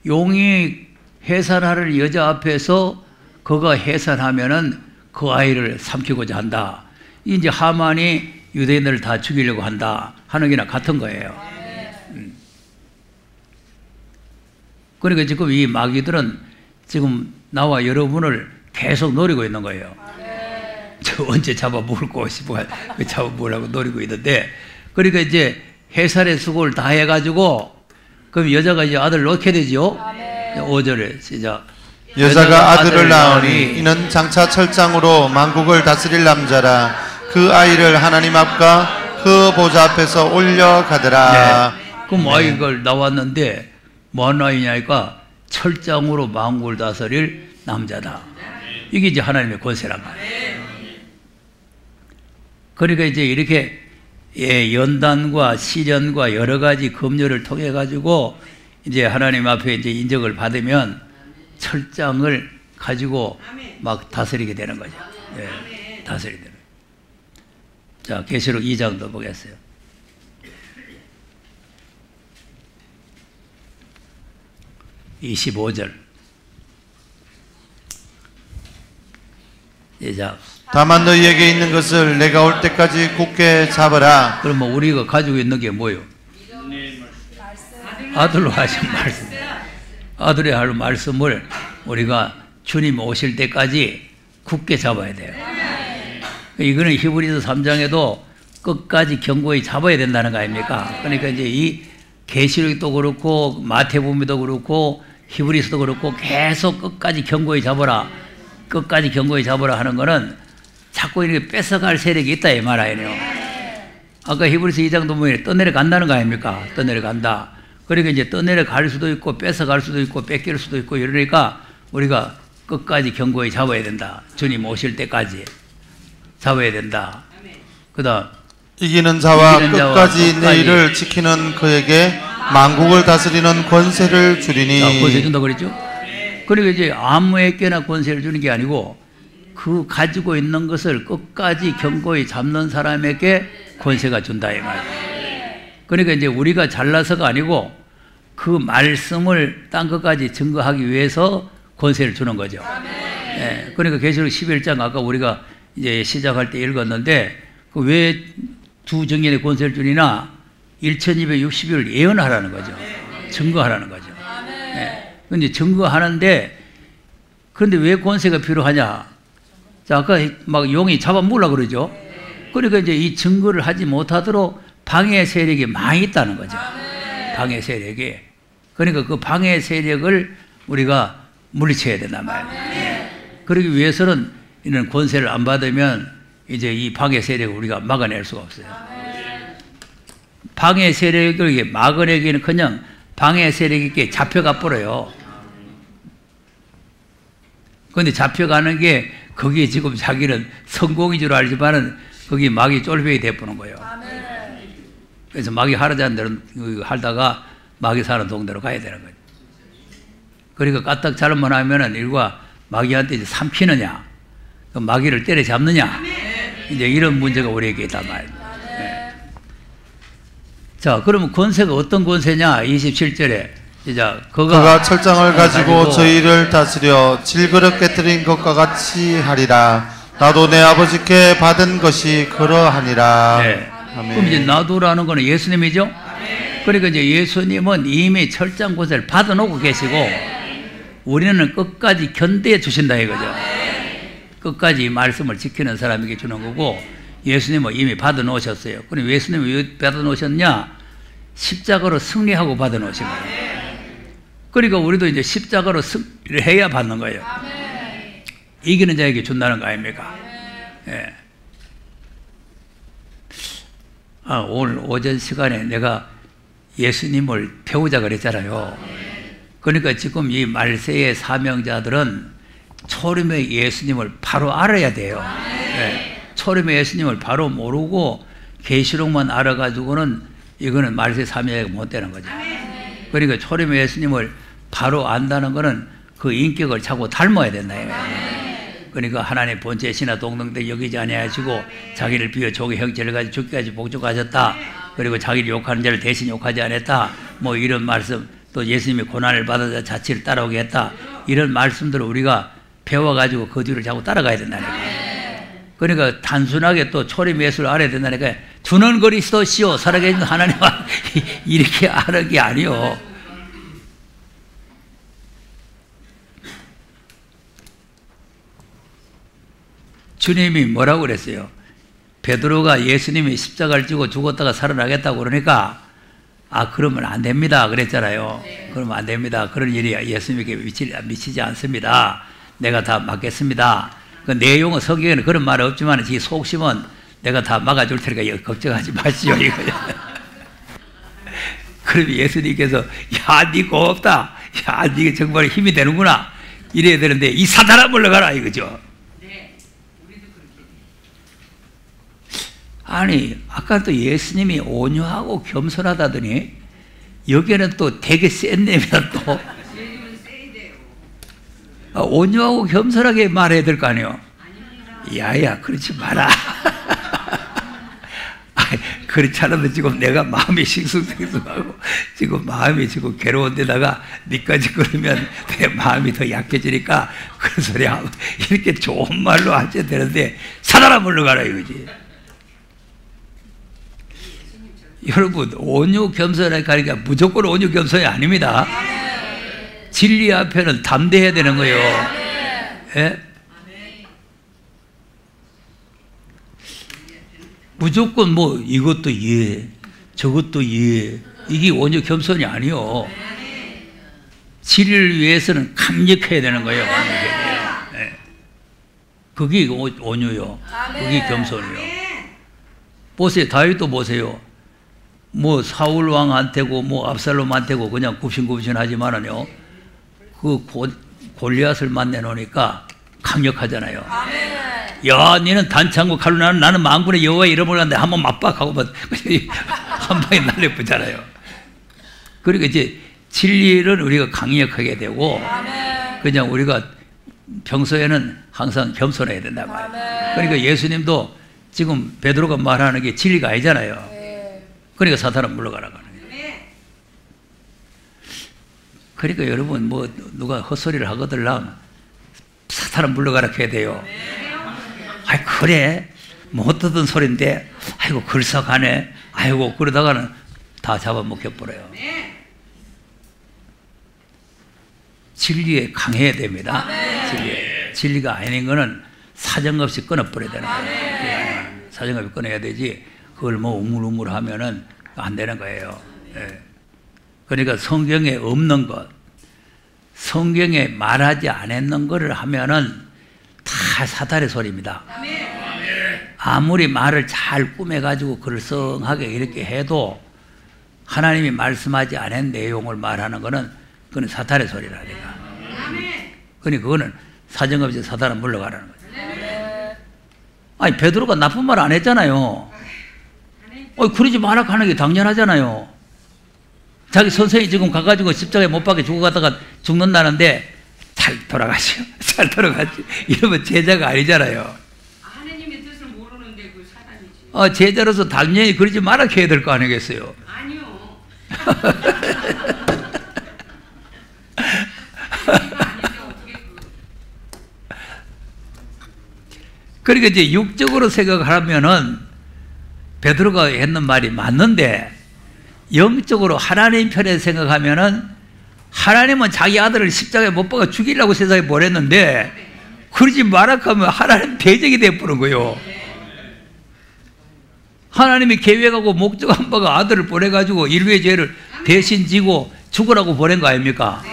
용이 해산하는 여자 앞에서 그가 해산하면은 그 아이를 삼키고자 한다. 이제 하만이 유대인들을 다 죽이려고 한다 하는 게나 같은 거예요. 그러니까 지금 이 마귀들은 지금 나와 여러분을 계속 노리고 있는 거예요. 저 언제 잡아먹을까 싶어 잡아먹으려고 노리고 있는데, 그러니까 이제 해산의 수고를 다 해가지고 그럼 여자가 이제 아들을 낳게 되죠. 5절에 시작. 여자가 아들을 낳으니 이는 장차 철장으로 만국을 다스릴 남자라. 그 아이를 하나님 앞과 그 보좌 앞에서 올려가더라. 네. 그럼 아이가 나왔는데 뭐하는 아이냐니까 철장으로 만국을 다스릴 남자다. 이게 이제 하나님의 권세란 말이에요. 그러니까 이제 이렇게 연단과 시련과 여러 가지 검열을 통해 가지고 이제 하나님 앞에 이제 인정을 받으면 철장을 가지고 막 다스리게 되는 거죠. 예, 다스리게 되는. 자, 계시록 2장도 보겠어요. (25절) 시작. 다만 너희에게 있는 것을 내가 올 때까지 굳게 잡으라. 그러면 우리가 가지고 있는 게 뭐예요? 아들로 하신 말씀. 아들의 할 말씀을 우리가 주님 오실 때까지 굳게 잡아야 돼요. 이거는 히브리서 3장에도 끝까지 견고히 잡아야 된다는 거 아닙니까? 그러니까 이제 이 계시록도 그렇고 마태복음도 그렇고 히브리서도 그렇고 계속 끝까지 견고히 잡아라, 끝까지 견고히 잡아라 하는 거는 자꾸 이렇게 뺏어갈 세력이 있다 이 말 아니에요. 아까 히브리서 2장도 보면 떠내려간다는 거 아닙니까? 떠내려간다. 그러니까 이제 떠내려갈 수도 있고 뺏어갈 수도 있고 뺏길 수도 있고 이러니까 우리가 끝까지 견고히 잡아야 된다. 주님 오실 때까지 잡아야 된다. 그다음 이기는 자와 끝까지 내 일을 지키는 그에게 만국을 다스리는 권세를 주리니. 권세 준다 그랬죠? 그러니까 이제 아무에게나 권세를 주는 게 아니고 그 가지고 있는 것을 끝까지 견고히 잡는 사람에게 권세가 준다 이 말. 그러니까 이제 우리가 잘나서가 아니고 그 말씀을 딴 것까지 증거하기 위해서 권세를 주는 거죠. 예, 그러니까 계시록 11장 아까 우리가 이제 시작할 때 읽었는데 그 왜 두 정인의 권세를 주니나 1260일 예언하라는 거죠. 증거하라는 거죠. 그런데 증거하는데 그런데 왜 권세가 필요하냐? 자, 아까 막 용이 잡아먹으려고 그러죠. 그러니까 이제 이 증거를 하지 못하도록 방해 세력이 많이 있다는 거죠. 방해 세력이. 그러니까 그 방해 세력을 우리가 물리쳐야 된단 말이에요. 그러기 위해서는 이런 권세를 안 받으면 이제 이 방해 세력을 우리가 막아낼 수가 없어요. 방해 세력을 막아내기는 그냥 방해 세력에게 잡혀가 버려요. 그런데 잡혀가는 게 거기에 지금 자기는 성공인 줄 알지만은 거기 막이 쫄병이 돼버는 거예요. 그래서 막이 하라자는 대로 하다가 막이 사는 동네로 가야 되는 거죠. 그러니까 까딱 잘못 하면은 일과 마귀한테 이제 삼키느냐, 마귀를 때려잡느냐, 이제 이런 문제가 우리에게 있단 말이에요. 네. 자, 그러면 권세가 어떤 권세냐? 27절에 그가 철장을 가지고 저희를 다스려 질그릇 깨뜨린 것과 같이 하리라. 나도 내 아버지께 받은 것이 그러하니라. 네. 그럼 이제 나도라는 거는 예수님이죠. 그러니까 이제 예수님은 이미 철장 권세를 받아놓고 계시고 우리는 끝까지 견뎌 주신다 이거죠. 끝까지 이 말씀을 지키는 사람에게 주는 거고 예수님은 이미 받아놓으셨어요. 그럼 예수님이 왜 받아놓으셨냐? 십자가로 승리하고 받아놓으신 거예요. 그러니까 우리도 이제 십자가로 승리를 해야 받는 거예요. 이기는 자에게 준다는 거 아닙니까? 예. 오늘 오전 시간에 내가 예수님을 배우자 그랬잖아요. 그러니까 지금 이 말세의 사명자들은 초림의 예수님을 바로 알아야 돼요. 예. 초림의 예수님을 바로 모르고 계시록만 알아가지고는 이거는 말세 사명자가 못 되는 거죠. 그러니까 초림의 예수님을 바로 안다는 것은 그 인격을 자꾸 닮아야 된다. 그러니까 하나님 본체 신하 동등대 여기지 아니하시고 자기를 비워 종의 형체를 가지고 죽기까지 복종하셨다. 그리고 자기를 욕하는 자를 대신 욕하지 않았다. 뭐 이런 말씀, 또 예수님이 고난을 받아서 자치를 따라오게 했다. 이런 말씀들을 우리가 배워가지고 그 뒤를 자꾸 따라가야 된다니까. 그러니까 단순하게 또 초림 예수를 알아야 된다니까. 주는 그리스도시요 살아계신 하나님과 이렇게 아는 게 아니요. 주님이 뭐라고 그랬어요? 베드로가 예수님이 십자가를 지고 죽었다가 살아나겠다고 그러니까 그러면 안 됩니다 그랬잖아요. 그러면 안 됩니다. 그런 일이 예수님에게 미치지 않습니다. 내가 다 막겠습니다. 그 내용은 성경에는 그런 말은 없지만 지 속심은 내가 다 막아줄 테니까 걱정하지 마시오 이거예요. 그럼 예수님께서 네 고맙다. 네가 정말 힘이 되는구나. 이래야 되는데 이 사단아 물러가라 이거죠. 아니 아까 또 예수님이 온유하고 겸손하다더니 여기에는 또 되게 센 놈이라 또 온유하고 겸손하게 말해야 될 거 아니에요. 야야 그렇지 마라. 그렇지 않으면 지금 내가 마음이 싱숭생숭하고 지금 마음이 지금 괴로운 데다가 니까지 그러면 내 마음이 더 약해지니까 그런 소리 하고 이렇게 좋은 말로 하셔야 되는데 사단아 물러가라 이거지. 여러분 온유 겸손하게 가니까 무조건 온유 겸손이 아닙니다. 진리 앞에는 담대해야 되는 거예요. 예? 무조건 뭐 이것도 이해 저것도 이해 이게 온유 겸손이 아니요. 진리를 위해서는 강력해야 되는 거예요. 예. 그게 온유요. 그게 겸손이요. 보세요. 다윗도 보세요. 뭐 사울 왕한테고 뭐 압살롬한테고 그냥 굽신굽신하지만은요 그 골리앗을 만나 놓으니까 강력하잖아요. 야, 너는 단창고 칼로 나는 만군의 여호와의 이름을 하는데 한번 맞박하고 한 방에 날려보잖아요. 그러니까 이제 진리를 우리가 강력하게 되고 그냥 우리가 평소에는 항상 겸손해야 된다 말이에요. 그러니까 예수님도 지금 베드로가 말하는 게 진리가 아니잖아요. 그러니까 사탄은 물러가라고 하는 거예요. 그러니까 여러분 뭐 누가 헛소리를 하거들랑 사탄은 물러가라 해야 돼요. 아이 그래 뭐 어떠던 소린데 아이고 글싹하네 아이고 그러다가는 다 잡아먹혀버려요. 진리에 강해야 됩니다. 진리가 아닌 거는 사정없이 끊어버려야 되는 거예요. 사정없이 끊어야 되지 그걸 뭐 우물우물 하면은 안 되는 거예요. 그러니까 성경에 없는 것, 성경에 말하지 않았는 것을 하면은 다 사탄의 소리입니다. 아무리 말을 잘 꾸며가지고 글썽하게 이렇게 해도 하나님이 말씀하지 않은 내용을 말하는 것은 그건 사탄의 소리라니까. 그러니 그거는 사정없이 사탄은 물러가라는 거죠. 아니 베드로가 나쁜 말 안 했잖아요. 그러지 마라 하는 게 당연하잖아요. 자기 선생이 지금 가가지고 십자가에 못 박혀 죽어가다가 죽는다는데 잘 돌아가시오. 잘 돌아가시오. 이러면 제자가 아니잖아요. 하나님의 뜻을 모르는데 그 사단이지. 제자로서 당연히 그러지 마라 해야 될 거 아니겠어요? 아니요. 그러니까 이제 육적으로 생각하면은 베드로가 했는 말이 맞는데 영적으로 하나님 편에 생각하면은 하나님은 자기 아들을 십자가에 못 박아 죽이려고 세상에 보냈는데 그러지 마라 하면 하나님 대적이 돼버린 거예요. 하나님이 계획하고 목적한 바가 아들을 보내가지고 인류의 죄를 대신 지고 죽으라고 보낸 거 아닙니까?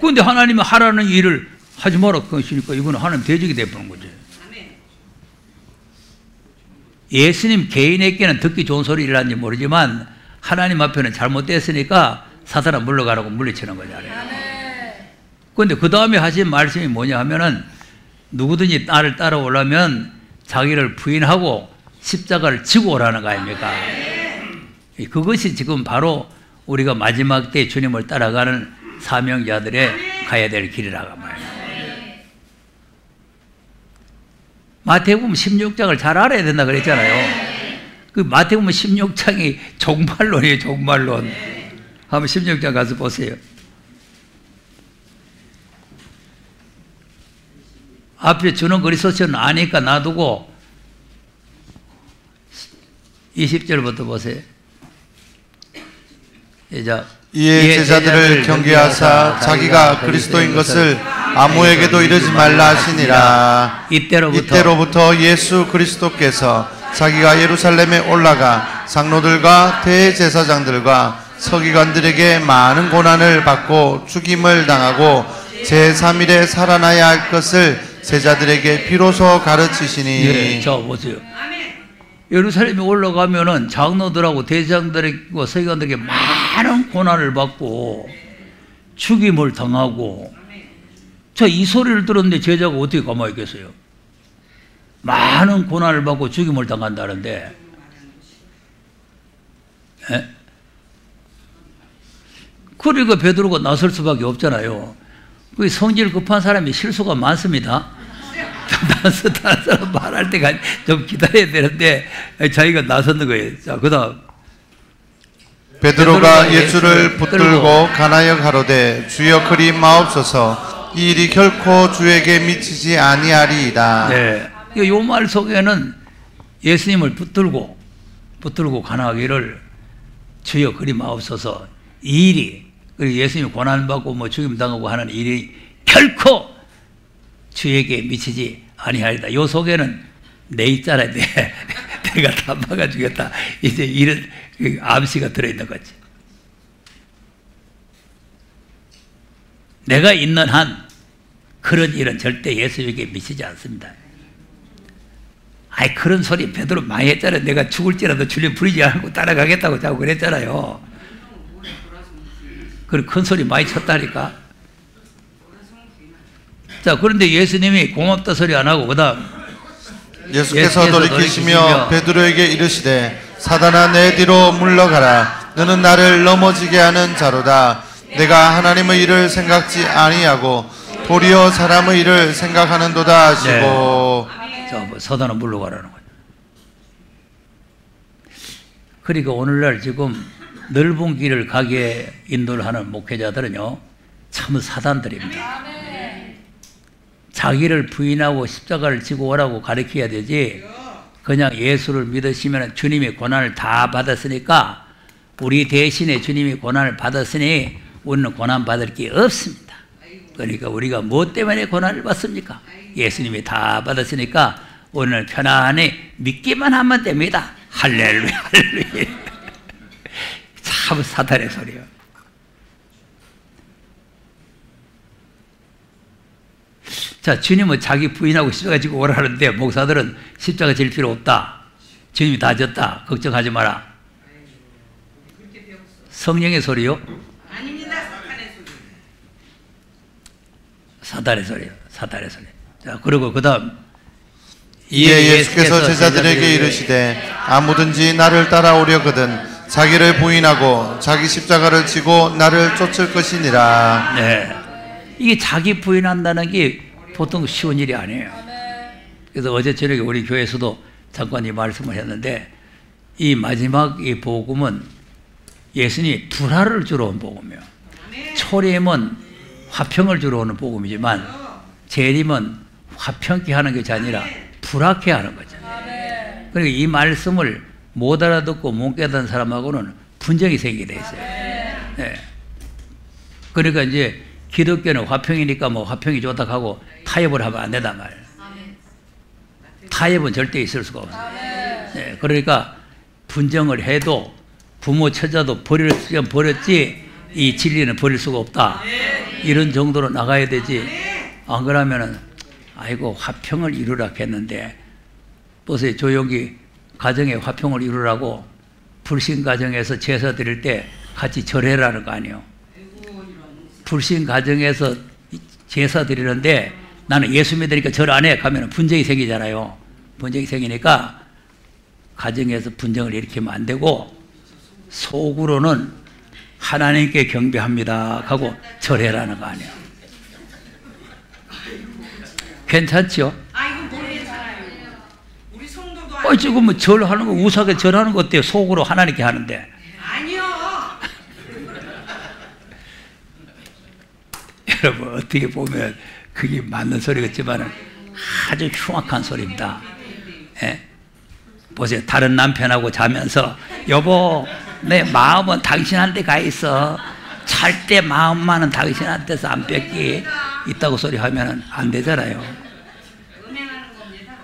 그런데 하나님은 하라는 일을 하지 마라 그러시니까 이거는 하나님 대적이 돼버린 거죠. 예수님 개인에게는 듣기 좋은 소리라는지 모르지만 하나님 앞에는 잘못됐으니까 사탄은 물러가라고 물리치는 거잖아요. 그런데 그 다음에 하신 말씀이 뭐냐 하면은 누구든지 나를 따라오려면 자기를 부인하고 십자가를 지고 오라는 거 아닙니까? 그것이 지금 바로 우리가 마지막 때 주님을 따라가는 사명자들의 가야 될 길이라고 말이에요. 마태복음 16장을 잘 알아야 된다 그랬잖아요. 그 마태복음 16장이 종말론이에요. 종말론. 한번 16장 가서 보세요. 앞에 주는 그리스도는 아니까 놔두고 20절부터 보세요. 이에 제자들을 경계하사 자기가 그리스도인 것을 아무에게도 이르지 말라 하시니라. 이때로부터 예수 그리스도께서 자기가 예루살렘에 올라가 장로들과 대제사장들과 서기관들에게 많은 고난을 받고 죽임을 당하고 제3일에 살아나야 할 것을 제자들에게 비로소 가르치시니. 자 보세요. 예루살렘에 올라가면은 장로들하고 대제사장들과 서기관들에게 많은 고난을 받고 죽임을 당하고. 자, 이 소리를 들었는데 제자가 어떻게 가만히 있겠어요? 많은 고난을 받고 죽임을 당한다는데, 그러니까 베드로가 나설 수밖에 없잖아요. 그 성질 급한 사람이 실수가 많습니다. 다른 사람 말할 때가 좀 기다려야 되는데 자기가 나섰는 거예요. 자, 그다음 베드로가 예수를 붙들고 가나여 가로되 주여 그리 마옵소서. 이 일이 결코 주에게 미치지 아니하리이다. 네, 이 말 속에는 예수님을 붙들고 가나가기를 주여 그리 마옵소서. 이 일이 예수님이 고난받고 뭐 죽임당하고 하는 일이 결코 주에게 미치지 아니하리다. 요 속에는 내 있잖아요. 내가 다 막아주겠다. 이제 이런 암시가 들어있는 거지. 내가 있는 한 그런 일은 절대 예수에게 미치지 않습니다. 아이 그런 소리 베드로 많이 했잖아요. 내가 죽을지라도 주님 부리지 않고 따라가겠다고 자꾸 그랬잖아요. 그런 큰 소리 많이 쳤다니까. 자, 그런데 예수님이 고맙다 소리 안 하고 그다음 예수께서 돌이키시며 베드로에게 이르시되 사단아 내 뒤로 물러가라. 너는 나를 넘어지게 하는 자로다. 내가 하나님의 일을 생각지 아니하고 도리어 사람의 일을 생각하는도다 하시고. 네. 자, 뭐 사단은 물러가라는 거죠. 그러니까 오늘날 지금 넓은 길을 가게 인도를 하는 목회자들은요, 참 사단들입니다. 자기를 부인하고 십자가를 지고 오라고 가르쳐야 되지, 그냥 예수를 믿으시면 주님이 고난을 다 받았으니까, 우리 대신에 주님이 고난을 받았으니 우리는 고난 받을 게 없습니다. 그러니까 우리가 뭐 때문에 고난을 받습니까? 예수님이 다 받았으니까 오늘 편안히 믿기만 하면 됩니다. 할렐루야, 할렐루야. 참 사탄의 소리요. 자, 주님은 자기 부인하고 십자가 지고 오라는데 목사들은 십자가 질 필요 없다. 주님이 다 졌다. 걱정하지 마라. 성령의 소리요? 아닙니다. 사탄의 소리. 사탄의 소리요. 사탄의 소리. 자, 그리고 그 다음. 이에 예수께서 제자들에게 이르시되 아무든지 나를 따라오려거든 자기를 부인하고 자기 십자가를 지고 나를 쫓을 것이니라. 네. 이게 자기 부인한다는 게 보통 쉬운 일이 아니에요. 그래서 어제 저녁에 우리 교회에서도 잠깐 이 말씀을 했는데, 이 마지막 이 복음은 예수님이 불화를 주러 온 복음이에요. 초림은 화평을 주러 오는 복음이지만 재림은 화평케 하는 것이 아니라 불화케 하는 거죠. 그러니까 이 말씀을 못 알아듣고 못 깨닫는 사람하고는 분쟁이 생기게 돼 있어요. 네. 그러니까 이제 기독교는 화평이니까 뭐 화평이 좋다 하고 타협을 하면 안 된단 말이에요. 타협은 절대 있을 수가 없어요. 네. 그러니까 분쟁을 해도 부모 처자도 버리면 버렸지 이 진리는 버릴 수가 없다. 이런 정도로 나가야 되지. 안 그러면은 아이고 화평을 이루라 했는데, 보세요. 조용히 가정에 화평을 이루라고 불신 가정에서 제사 드릴 때 같이 절해라는 거 아니에요. 불신 가정에서 제사 드리는데 나는 예수 믿으니까 절 안 해 하면 분쟁이 생기잖아요. 분쟁이 생기니까 가정에서 분쟁을 일으키면 안 되고 속으로는 하나님께 경배합니다 하고 절해라는 거 아니에요. 괜찮죠? 이건 모르겠잖아요. 우리 성도도 지금 뭐 절하는 거, 우사게 절하는 거 어때요? 속으로 하나님께 하는데. 아니요. 여러분, 어떻게 보면 그게 맞는 소리 같지만 아주 흉악한 소리입니다. 예? 보세요. 다른 남편하고 자면서 여보, 내 마음은 당신한테 가 있어. 잘 때 마음만은 당신한테서 안 뺏기 있다고 소리 하면 안 되잖아요. 은행하는 겁니다.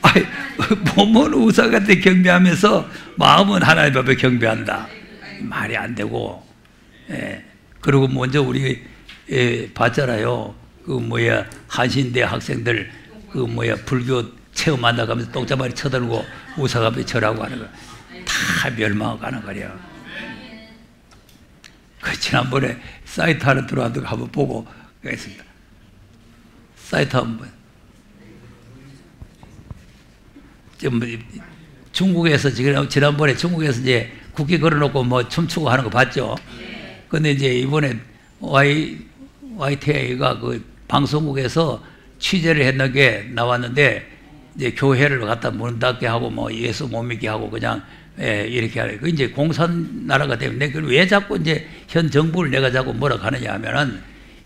아이, 몸은 우상한테 경배하면서 마음은 하나님 앞에 경배한다. 말이 안 되고. 예. 그리고 먼저 우리 봤잖아요. 한신대 학생들 불교 체험한다고 하면서 똥자발이 쳐들고 우상 앞에 절하고 하는 거 다 멸망하고 거래요. 그 지난번에 사이트 하나 들어왔다고 한번 보고 가겠습니다. 사이트 한번. 중국에서 지난번에 중국에서 이제 국기 걸어놓고 뭐 춤추고 하는 거 봤죠? 근데 이제 이번에 YTI가 그 방송국에서 취재를 했는 게 나왔는데, 이제 교회를 갖다 문 닫게 하고 뭐 예수 못 믿게 하고 그냥 이렇게 하래. 그 이제 공산 나라가 되면 그걸 왜 자꾸 이제 현 정부를 내가 자꾸 뭐라 하느냐 하면은,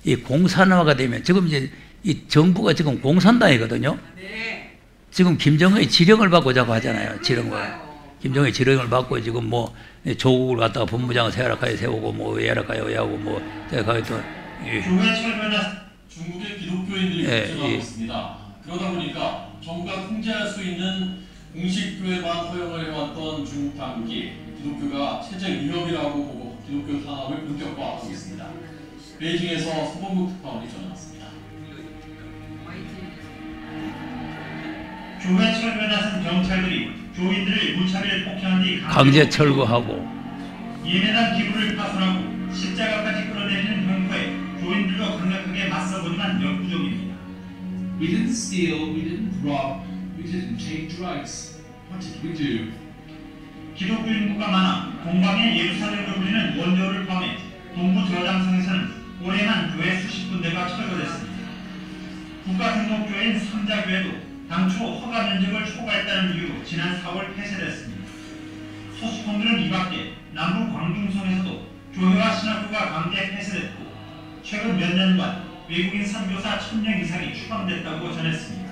이 공산화가 되면 지금 이제 이 정부가 지금 공산당이거든요. 지금 김정은이 지령을 받고 자꾸 하잖아요. 지령을. 김정은이 지령을 받고 지금 뭐 조국을 갖다가 본부장을 세워라카에 세우고 뭐 예라카에 하고 뭐 제가 가게 또 교회 철면에 중국의 기독교인들이 걱정하고 있습니다. 그러다 보니까 정부가 통제할 수 있는 공식 교회만 허용을 해왔던 중국 당국이 기독교가 체제 위협이라고 보고 기독교 탄압을 본격화하고 있습니다. 베이징에서 서범국 특파원이 전해왔습니다. 교회 철거에 나선 경찰들이 교인들을 무차별 폭행한 뒤 강제 철거하고 예매단 기구를 파손하고 십자가까지 끌어내리는 형국에 교인들도 강력하게 맞서보지만 역부족입니다. We didn't steal, we didn't rob, we didn't take drugs. What did we do? 기독교 인구가 많아 동방의 예루살렘으로 불리는 원조를 포함해 동부 저장성에서는 올해만 교회 수십 군데가 철거됐습니다. 국가등록교회인 삼자교회도 당초 허가 면적을 초과했다는 이유로 지난 4월 폐쇄됐습니다. 소수통들은 이 밖에 남부 광둥성에서도 교회와 신학교가 강제 폐쇄됐고 최근 몇 년간 외국인 선교사 1000명 이상이 추방됐다고 전했습니다.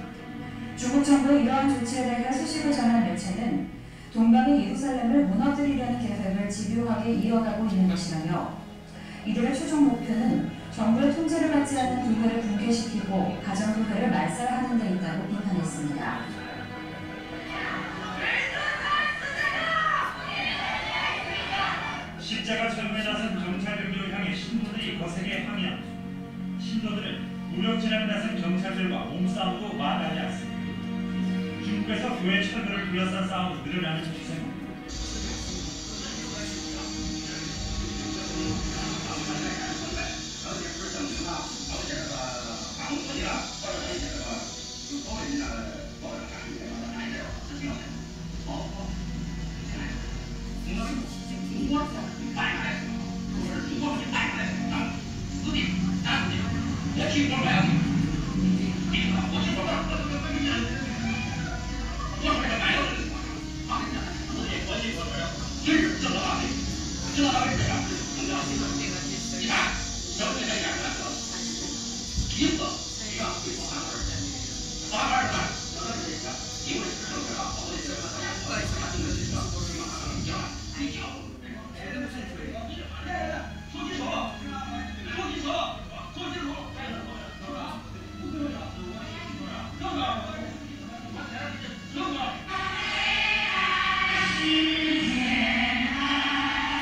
중국 정부의 이러한 조치에 대해 소식을 전한 매체는 동방의 예루살렘을 무너뜨리려는 계획을 집요하게 이어가고 있는 것이라며 이들의 최종 목표는 정부의 통제를 받지 않는 교회를 붕괴시키고 가정교회를 말살하는 데 있다고 비판했습니다. 십자가 철거에 나선 경찰들을 향해 신도들이 거세게 항의합니다. 신도들은 무력 진압에 나선 경찰들과 몸싸움도 마다하지 않습니다. 중국에서 교회 철거를 둘러싼 싸움은 늘어나는 추세입니다.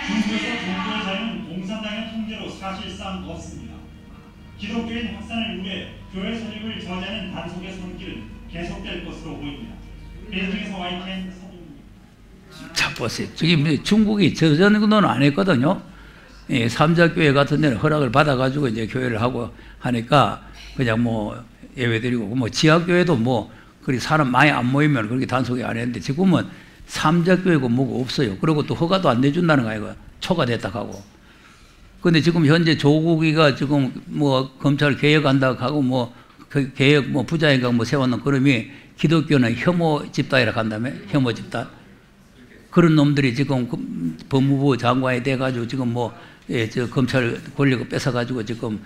중국에서 종교의 자유는 공산당의 통제로 사실상 없습니다. 기독교인 확산을 위해 교회 설립을 저지하는 단속의 손길은 계속될 것으로 보입니다. 베이징에서 YTN 서민입니다. 자, 보세요. 저기 중국이 저 정도는 안 했거든요. 예, 삼자교회 같은 데는 허락을 받아가지고 이제 교회를 하고 하니까 그냥 뭐 예배드리고, 뭐 지하교회도 뭐 그리 사람 많이 안 모이면 그렇게 단속이 안 했는데 지금은 삼자교회고 뭐고 없어요. 그리고 또 허가도 안 내준다는 거 아이가 초과됐다 하고. 근데 지금 현재 조국이가 지금 뭐 검찰 개혁한다고 하고 뭐 그 개혁 뭐 부자인가 뭐 세웠는 그놈이 기독교는 혐오 집단이라 한다며? 혐오 집단. 그런 놈들이 지금 법무부 장관이 돼가지고 지금 뭐, 예, 저 검찰 권력을 뺏어가지고 지금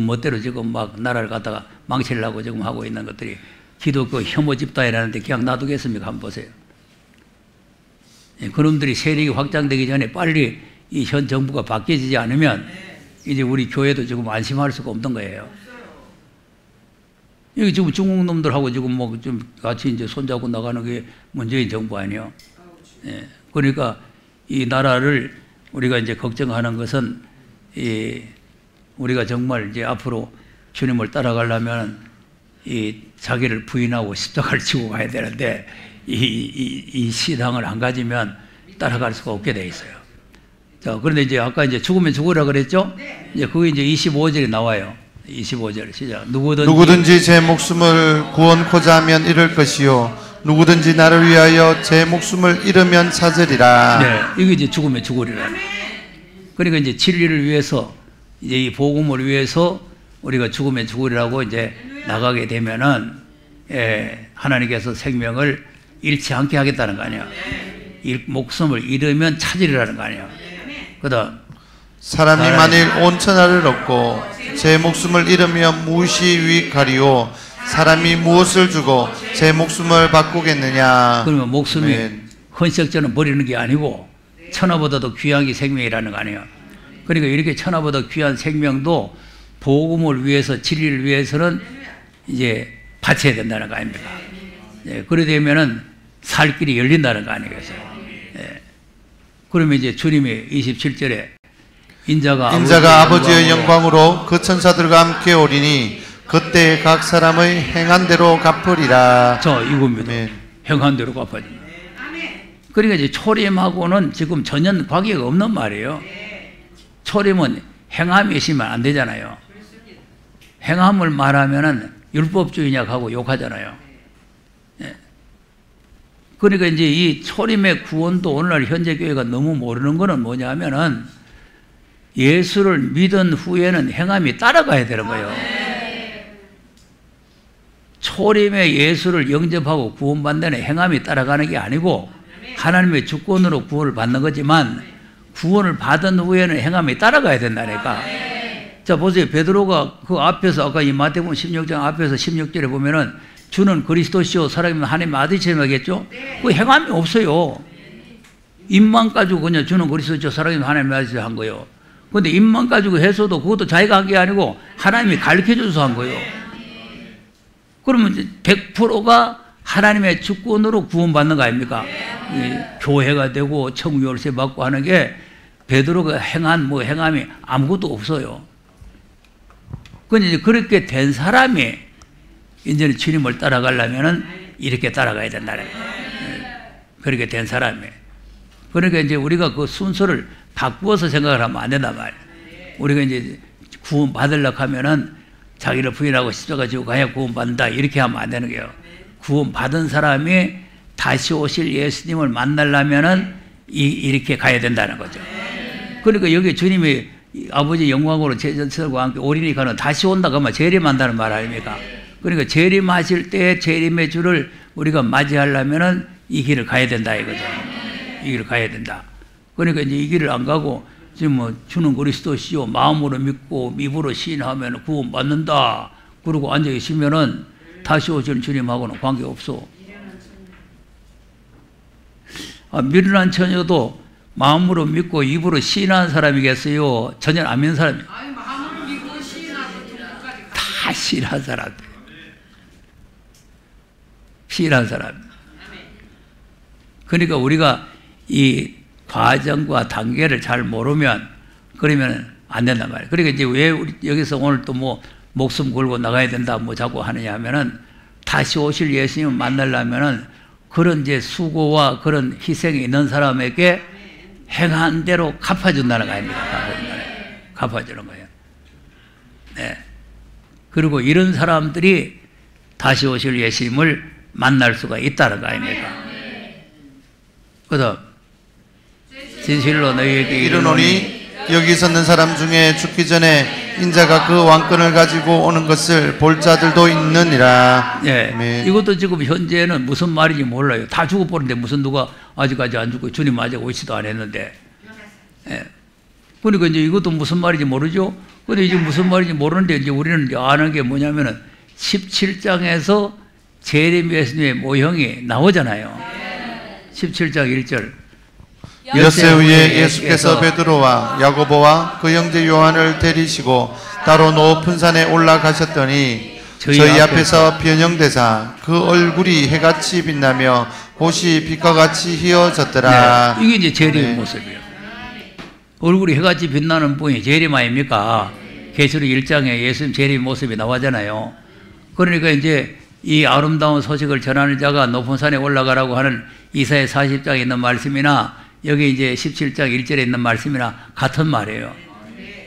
멋대로 지금 막 나라를 갖다가 망치려고 지금 하고 있는 것들이 기독교 혐오 집단이라는데 그냥 놔두겠습니까? 한번 보세요. 예, 그놈들이 세력이 확장되기 전에 빨리 이 현 정부가 바뀌어지지 않으면 이제 우리 교회도 지금 안심할 수가 없는 거예요. 여기 지금 중국 놈들하고 지금 뭐 좀 같이 이제 손잡고 나가는 게 문재인 정부 아니에요. 예, 그러니까 이 나라를 우리가 이제 걱정하는 것은 이 우리가 정말 이제 앞으로 주님을 따라가려면 이 자기를 부인하고 십자가를 지고 가야 되는데 이 신앙을 안 가지면 따라갈 수가 없게 돼 있어요. 자, 그런데 이제 아까 이제 죽으면 죽으라 그랬죠? 이제 그게 이제 25절에 나와요. 25절 시작. 누구든지 제 목숨을 구원코자 하면 잃을 것이요 누구든지 나를 위하여 제 목숨을 잃으면 찾으리라. 네, 이게 이제 죽으면 죽으리라. 그러니까 이제 진리를 위해서 이제 이 복음을 위해서 우리가 죽으면 죽으리라고 이제 나가게 되면은 하나님께서 생명을 잃지 않게 하겠다는 거 아니야. 목숨을 잃으면 찾으리라는 거 아니야. 그다음 사람이 만일 온 천하를 얻고 제 목숨을 잃으면 무엇이 유익하리요 사람이 무엇을 주고 제 목숨을 바꾸겠느냐. 그러면 목숨이 헌색전은 버리는 게 아니고 천하보다도 귀한 게 생명이라는 거 아니에요. 그러니까 이렇게 천하보다 귀한 생명도 복음을 위해서 진리를 위해서는 이제 바쳐야 된다는 거 아닙니까? 예, 그래 되면은 살 길이 열린다는 거 아니겠어요? 예. 그러면 이제 주님이 27절에 인자가 아버지의 영광으로 그 천사들과 함께 오리니 그때 각 사람의 행한 대로 갚으리라. 저 이겁니다. 행한 대로 갚아야 됩니다. 그러니까 이제 초림하고는 지금 전혀 관계가 없는 말이에요. 초림은 행함이 있으면 안 되잖아요. 행함을 말하면은 율법주의냐고 욕하잖아요. 예. 그러니까 이제 이 초림의 구원도 오늘날 현재 교회가 너무 모르는 거는 뭐냐면은 예수를 믿은 후에는 행함이 따라가야 되는 거예요. 소림의 예수를 영접하고 구원받는 행함이 따라가는 게 아니고 하나님의 주권으로 구원을 받는 거지만 구원을 받은 후에는 행함이 따라가야 된다니까. 자, 보세요. 베드로가 그 앞에서 아까 이 마태복음 16장 앞에서 16절에 보면은 주는 그리스도시요 사람이면 하나님의 아들처럼 하겠죠? 그 행함이 없어요. 입만 가지고 그냥 주는 그리스도시요 사람이면 하나님의 아들처럼 한 거예요. 근데 입만 가지고 해서도 그것도 자기가 한 게 아니고 하나님이 가르쳐 줘서 한 거예요. 그러면 이제 100%가 하나님의 주권으로 구원받는 거 아닙니까? 교회가 되고 천국 열쇠 받고 하는 게 베드로가 행한 행함이 아무것도 없어요. 근데 이제 그렇게 된 사람이 이제는 주님을 따라가려면은 이렇게 따라가야 된다는 거예요. 그렇게 된 사람이. 그러니까 이제 우리가 그 순서를 바꾸어서 생각을 하면 안 된단 말이에요. 우리가 이제 구원 받으려고 하면은 자기를 부인하고 십자가 지고 가야 구원 받는다 이렇게 하면 안 되는 거예요. 구원 받은 사람이 다시 오실 예수님을 만나려면은 이렇게 가야 된다는 거죠. 그러니까 여기 주님이 아버지 영광으로 제전설과 함께 오리니 가는 다시 온다 그러면 재림한다는 말 아닙니까? 그러니까 재림하실 때 재림의 주를 우리가 맞이하려면은 이 길을 가야 된다 이거죠. 이 길을 가야 된다. 그러니까 이제 이 길을 안 가고 지금 주는 그리스도시요 마음으로 믿고 입으로 시인하면 구원 받는다. 그러고 앉아 계시면은 다시 오실 주님하고는 관계 없어. 미련한 처녀도 마음으로 믿고 입으로 시인하는 사람이겠어요? 전혀 안 믿는 사람이. 아니 마음으로 믿고 시인하고 다 시인한 사람. 시인한 사람. 그러니까 우리가 이 과정과 단계를 잘 모르면 그러면 안 된단 말이에요. 그러니까 이제 왜 우리 여기서 오늘 또 목숨 걸고 나가야 된다 자꾸 하느냐 하면은 다시 오실 예수님을 만나려면은 그런 이제 수고와 그런 희생이 있는 사람에게 행한 대로 갚아준다는 거 아닙니까? 갚아주는 거예요. 네. 그리고 이런 사람들이 다시 오실 예수님을 만날 수가 있다는 거 아닙니까? 그 다음 진실로 너희에게 이르노니 여기 섰는 사람 중에 죽기 전에 인자가 그 왕권을 가지고 오는 것을 볼 자들도 있느니라. 네. 이것도 지금 현재는 무슨 말인지 몰라요. 다 죽어버렸는데 무슨 누가 아직까지 안 죽고 주님 아직 오지도 안 했는데. 네. 그러니까 이제 이것도 무슨 말인지 모르죠. 근데 이제 무슨 말인지 모르는데 이제 우리는 이제 아는 게 뭐냐면은 17장에서 재림 예수님의 모형이 나오잖아요. 17장 1절. 엿새 후에 예수께서 베드로와 야고보와 그 형제 요한을 데리시고 따로 높은 산에 올라가셨더니 저희 앞에서 변형되사 그 얼굴이 해같이 빛나며 옷이 빛과 같이 휘어졌더라. 네, 이게 이제 재림의 모습이에요. 얼굴이 해같이 빛나는 분이 재림 아닙니까? 계시록 1장에 예수님 재림 모습이 나오잖아요. 그러니까 이제 이 아름다운 소식을 전하는 자가 높은 산에 올라가라고 하는 이사야 40장에 있는 말씀이나 여기 이제 17장 1절에 있는 말씀이나 같은 말이에요.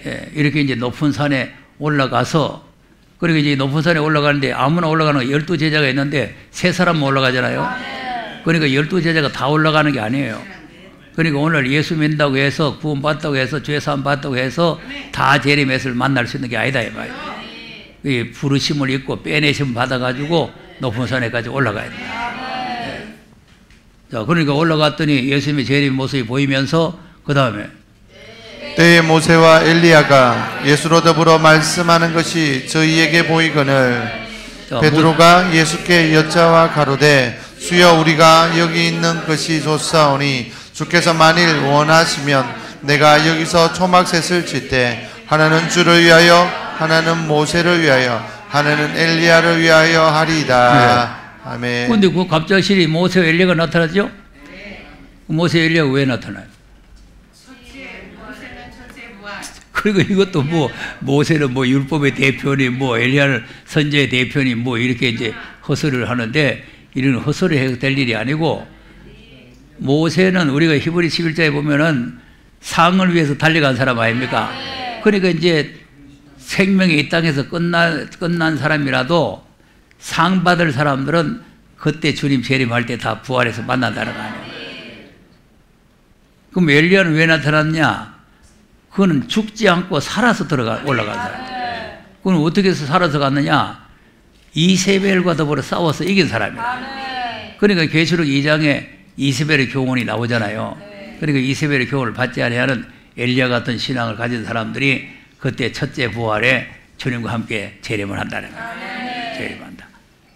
예, 이렇게 이제 높은 산에 올라가서, 그리고 이제 높은 산에 올라가는데 아무나 올라가는 거 12제자가 있는데 3사람만 올라가잖아요. 그러니까 12제자가 다 올라가는 게 아니에요. 그러니까 오늘 예수 믿는다고 해서 구원받다고 해서 죄사함 받다고 해서 다 재림 예수를 만날 수 있는 게 아니다 이 말이에요. 이 부르심을 입고 빼내심을 받아가지고 높은 산에까지 올라가야 돼요. 자, 그러니까 올라갔더니 예수님의 재림 모습이 보이면서 그 다음에 때에 모세와 엘리야가 예수로 더불어 말씀하는 것이 저희에게 보이거늘 베드로가 예수께 여짜와 가로되 주여 우리가 여기 있는 것이 좋사오니 주께서 만일 원하시면 내가 여기서 초막셋을 칠 때 하나는 주를 위하여 하나는 모세를 위하여 하나는 엘리야를 위하여 하리이다. 네. 아멘. 근데 그 갑작스레 모세와 엘리야가 나타났죠? 모세 엘리야가 왜 나타나요? 그리고 이것도 모세는 율법의 대표니 엘리야는 선지의 대표니 이렇게 이제 허설을 하는데 이런 허설이 해도 될 일이 아니고 모세는 우리가 히브리 11장에 보면은 상을 위해서 달려간 사람 아닙니까? 그러니까 이제 생명이 이 땅에서 끝난 사람이라도 상 받을 사람들은 그때 주님 재림할 때 다 부활해서 만난다는 거 아니에요. 그럼 엘리야는 왜 나타났냐? 그거는 죽지 않고 살아서 올라간 사람. 그건 어떻게 해서 살아서 갔느냐? 이세벨과 더불어 싸워서 이긴 사람이에요. 그러니까 계시록 2장에 이세벨의 교훈이 나오잖아요. 그러니까 이세벨의 교훈을 받지 아니하는 엘리야 같은 신앙을 가진 사람들이 그때 첫째 부활에 주님과 함께 재림을 한다는 거예요. 재림한다.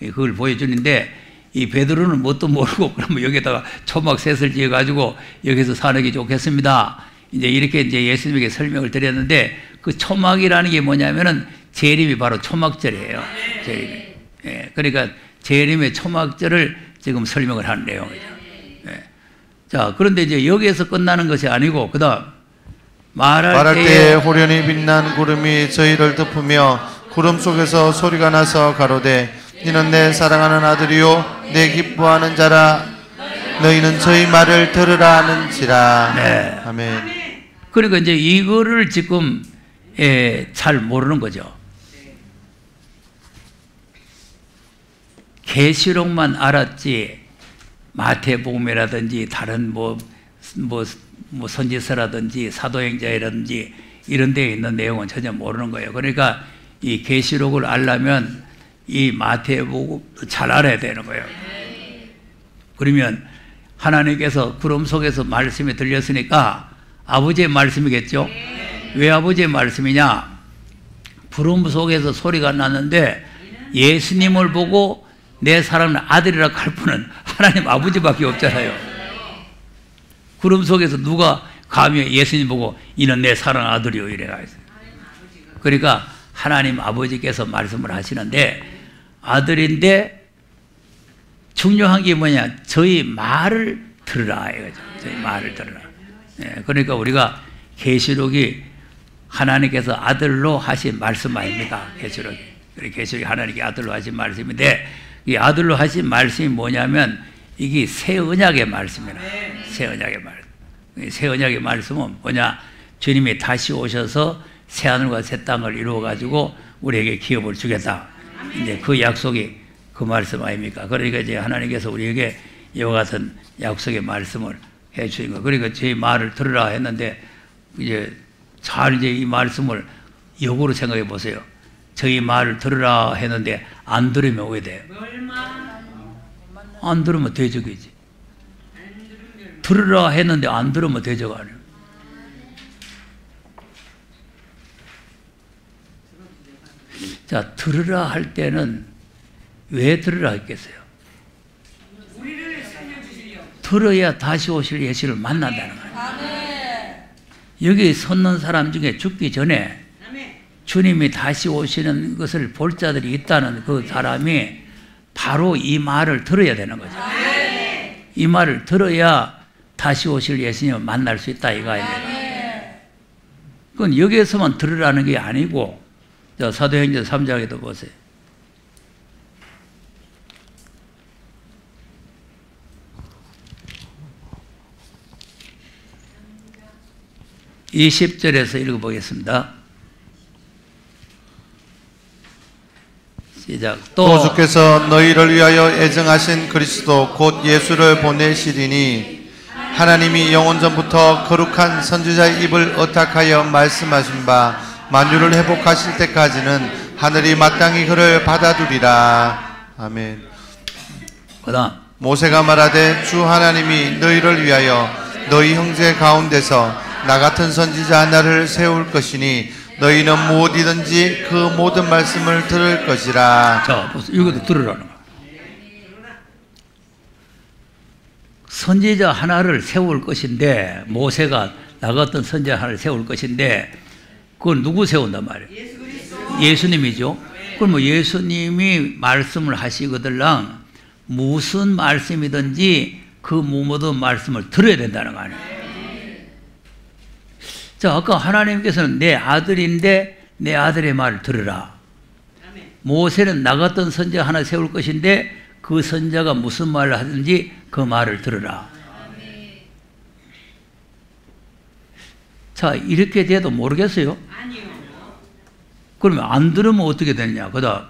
그걸 보여주는데 이 베드로는 뭣도 모르고 그러면 여기다가 초막셋을 지어가지고 여기서 사는 게 좋겠습니다. 이제 이렇게 이제 예수님에게 설명을 드렸는데 그 초막이라는 게 뭐냐면은 재림이 바로 초막절이에요. 재림이. 예, 그러니까 재림의 초막절을 지금 설명을 하는 내용이죠. 예. 자, 그런데 이제 여기에서 끝나는 것이 아니고 그다음 말할 때에 호련히 빛난 구름이 저희를 덮으며 구름 속에서 소리가 나서 가로되 이는 내 사랑하는 아들이요 내 기뻐하는 자라 너희는 저희 말을 들으라 하는지라. 네. 아멘. 그러니까 이제 이거를 지금 잘 모르는 거죠. 계시록만 알았지 마태복음이라든지 다른 뭐 선지서라든지 사도행전이라든지 이런 데에 있는 내용은 전혀 모르는 거예요. 그러니까 이 계시록을 알려면 이 마태복음도 잘 알아야 되는 거예요. 그러면 하나님께서 구름 속에서 말씀이 들렸으니까 아버지의 말씀이겠죠? 왜 아버지의 말씀이냐? 구름 속에서 소리가 났는데 예수님을 보고 내 사랑하는 아들이라고 할 분은 하나님 아버지밖에 없잖아요. 구름 속에서 누가 감히 예수님 보고 이는 내 사랑하는 아들이요 이래가 있어요. 그러니까 하나님 아버지께서 말씀을 하시는데 아들인데 중요한 게 뭐냐? 저희 말을 들으라 이거죠. 저희 말을 들으라. 예, 그러니까 우리가 계시록이 하나님께서 아들로 하신 말씀 아닙니까? 계시록이. 계시록이 하나님께 아들로 하신 말씀인데 이 아들로 하신 말씀이 뭐냐면 이게 새 언약의 말씀이라. 새 언약의 말씀. 새 언약의 말씀은 뭐냐? 주님이 다시 오셔서 새 하늘과 새 땅을 이루어 가지고 우리에게 기업을 주겠다. 이제 그 약속이 그 말씀 아닙니까? 그러니까 이제 하나님께서 우리에게 이와 같은 약속의 말씀을 해 주신 거. 그러니까 제 말을 들으라 했는데 이제 잘 이제 이 말씀을 역으로 생각해 보세요. 저희 말을 들으라 했는데 안 들으면 왜 돼요? 안 들으면 대적이지. 들으라 했는데 안 들으면 대적 아니에요. 자, 들으라 할 때는 왜 들으라 했겠어요? 들어야 다시 오실 예수를 만난다는 거예요. 여기 섰는 사람 중에 죽기 전에 주님이 다시 오시는 것을 볼 자들이 있다는 그 사람이 바로 이 말을 들어야 되는 거죠. 이 말을 들어야 다시 오실 예수님을 만날 수 있다 이거 아니에요. 그건 여기에서만 들으라는 게 아니고 자, 사도행전 3장에도 보세요. 20절에서 읽어보겠습니다. 시작. 또 주께서 너희를 위하여 애정하신 그리스도 곧 예수를 보내시리니 하나님이 영원전부터 거룩한 선지자의 입을 의탁하여 말씀하신 바 만유를 회복하실 때까지는 하늘이 마땅히 그를 받아두리라. 아멘. 그다음 모세가 말하되 주 하나님이 너희를 위하여 너희 형제 가운데서 나 같은 선지자 하나를 세울 것이니 너희는 무엇이든지 그 모든 말씀을 들을 것이라. 자, 이것도 들으라는 거야. 선지자 하나를 세울 것인데 모세가 나 같은 선지자 하나를 세울 것인데 그걸 누구 세운단 말이에요? 예수님이죠. 그럼 뭐 예수님이 말씀을 하시거들랑 무슨 말씀이든지 그 모든 말씀을 들어야 된다는 거 아니에요? 자, 아까 하나님께서는 내 아들인데 내 아들의 말을 들으라. 모세는 나 같은 선지자 하나 세울 것인데 그 선지자가 무슨 말을 하든지 그 말을 들으라. 자, 이렇게 돼도 모르겠어요? 그러면 안 들으면 어떻게 되느냐? 그다음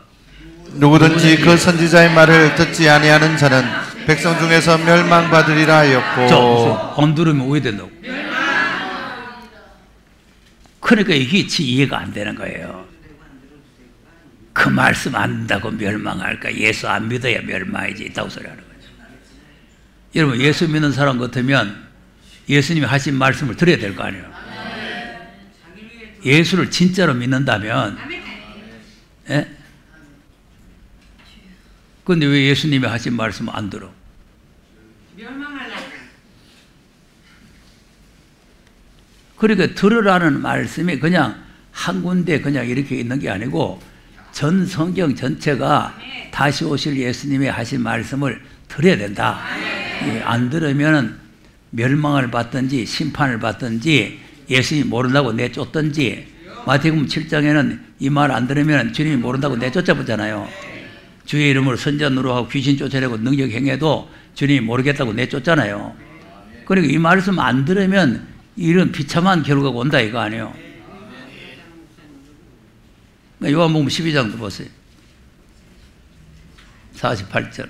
누구든지 그 선지자의 말을 듣지 아니하는 자는 백성 중에서 멸망받으리라 하였고. 자, 안 들으면 왜 된다고? 그러니까 이게 이해가 안 되는 거예요. 그 말씀 안 된다고 멸망할까? 예수 안 믿어야 멸망이지 있다고 소리하는 거죠. 여러분 예수 믿는 사람 같으면 예수님이 하신 말씀을 들어야 될 거 아니에요. 예수를 진짜로 믿는다면, 예? 그런데 왜 예수님이 하신 말씀을 안 들어? 그러니까 들으라는 말씀이 그냥 한 군데 그냥 이렇게 있는 게 아니고 전 성경 전체가 다시 오실 예수님이 하신 말씀을 들어야 된다. 안 들으면 멸망을 받든지 심판을 받든지 예수님이 모른다고 내쫓든지, 마태복음 7장에는 이 말 안 들으면 주님이 모른다고 내쫓아보잖아요. 주의 이름으로 선자 노릇하고 귀신 쫓아내고 능력 행해도 주님이 모르겠다고 내쫓잖아요. 그러니까 이 말씀 안 들으면 이런 비참한 결과가 온다 이거 아니에요. 요한복음 12장도 보세요. 48절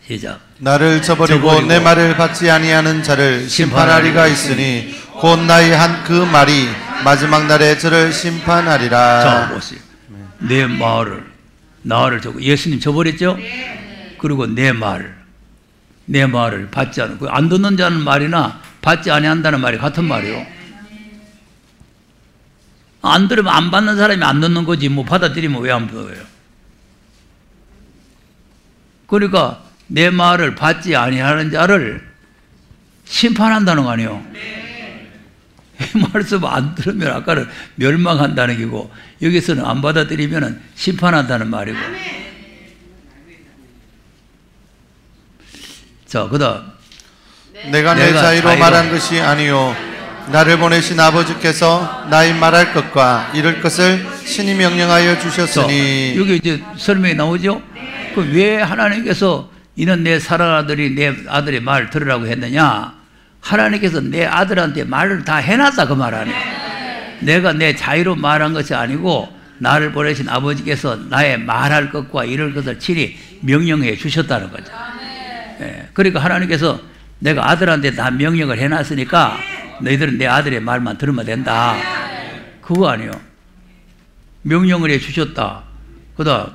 시작. 나를 저버리고 내 말을 받지 아니하는 자를 심판하리가 있으니 곧 나의 한 그 말이 마지막 날에 저를 심판하리라. 자 보세요. 내 말을, 나를 예수님 저버렸죠? 그리고 내 말을 받지 않는, 안 듣는 자는 말이나 받지 아니한다는 말이 같은 말이요. 안 들으면 안 받는 사람이 안 듣는 거지, 뭐 받아들이면 왜 안 받아요? 그러니까 내 말을 받지 아니하는 자를 심판한다는 거 아니에요. 이 말씀 안 들으면 아까는 멸망한다는 얘기고, 여기서는 안 받아들이면 심판한다는 말이고. 자, 그다음 내가 내 자유로 말한 것이 아니요 나를 보내신 아버지께서 나의 말할 것과 이룰 것을 신이 명령하여 주셨으니. 자, 여기 이제 설명이 나오죠. 그 왜 하나님께서 이는 내 사랑하는 아들이 내 아들의 말 들으라고 했느냐? 하나님께서 내 아들한테 말을 다 해놨다 그 말 아니에요. 내가 내 자유로 말한 것이 아니고 나를 보내신 아버지께서 나의 말할 것과 이룰 것을 친히 명령해 주셨다는 거죠. 예, 그러니까 하나님께서 내가 아들한테 다 명령을 해놨으니까 너희들은 내 아들의 말만 들으면 된다. 그거 아니에요. 명령을 해 주셨다. 그다음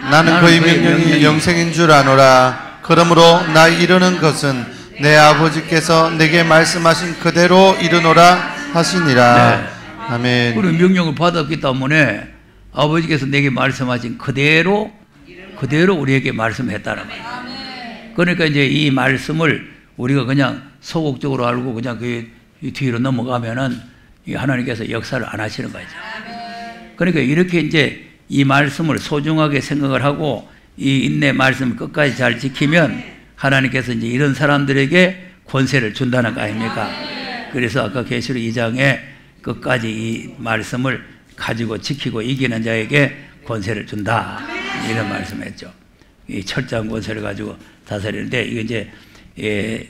나는 그의 명령이 영생인 줄 아노라. 그러므로 나 이르는 것은 내 아버지께서 내게 말씀하신 그대로 이르노라 하시니라. 네. 아멘. 그리고 명령을 받았기 때문에 아버지께서 내게 말씀하신 그대로 우리에게 말씀했다는 거예요. 그러니까 이제 이 말씀을 우리가 그냥 소극적으로 알고 그냥 그 뒤로 넘어가면은 하나님께서 역사를 안 하시는 거죠. 그러니까 이렇게 이제 이 말씀을 소중하게 생각을 하고 이 인내 말씀을 끝까지 잘 지키면 하나님께서 이제 이런 사람들에게 권세를 준다는 거 아닙니까? 그래서 아까 계시록 2장에 끝까지 이 말씀을 가지고 지키고 이기는 자에게 권세를 준다. 이런 말씀했죠. 이 철저한 권세를 가지고 다스리는데, 이게 이제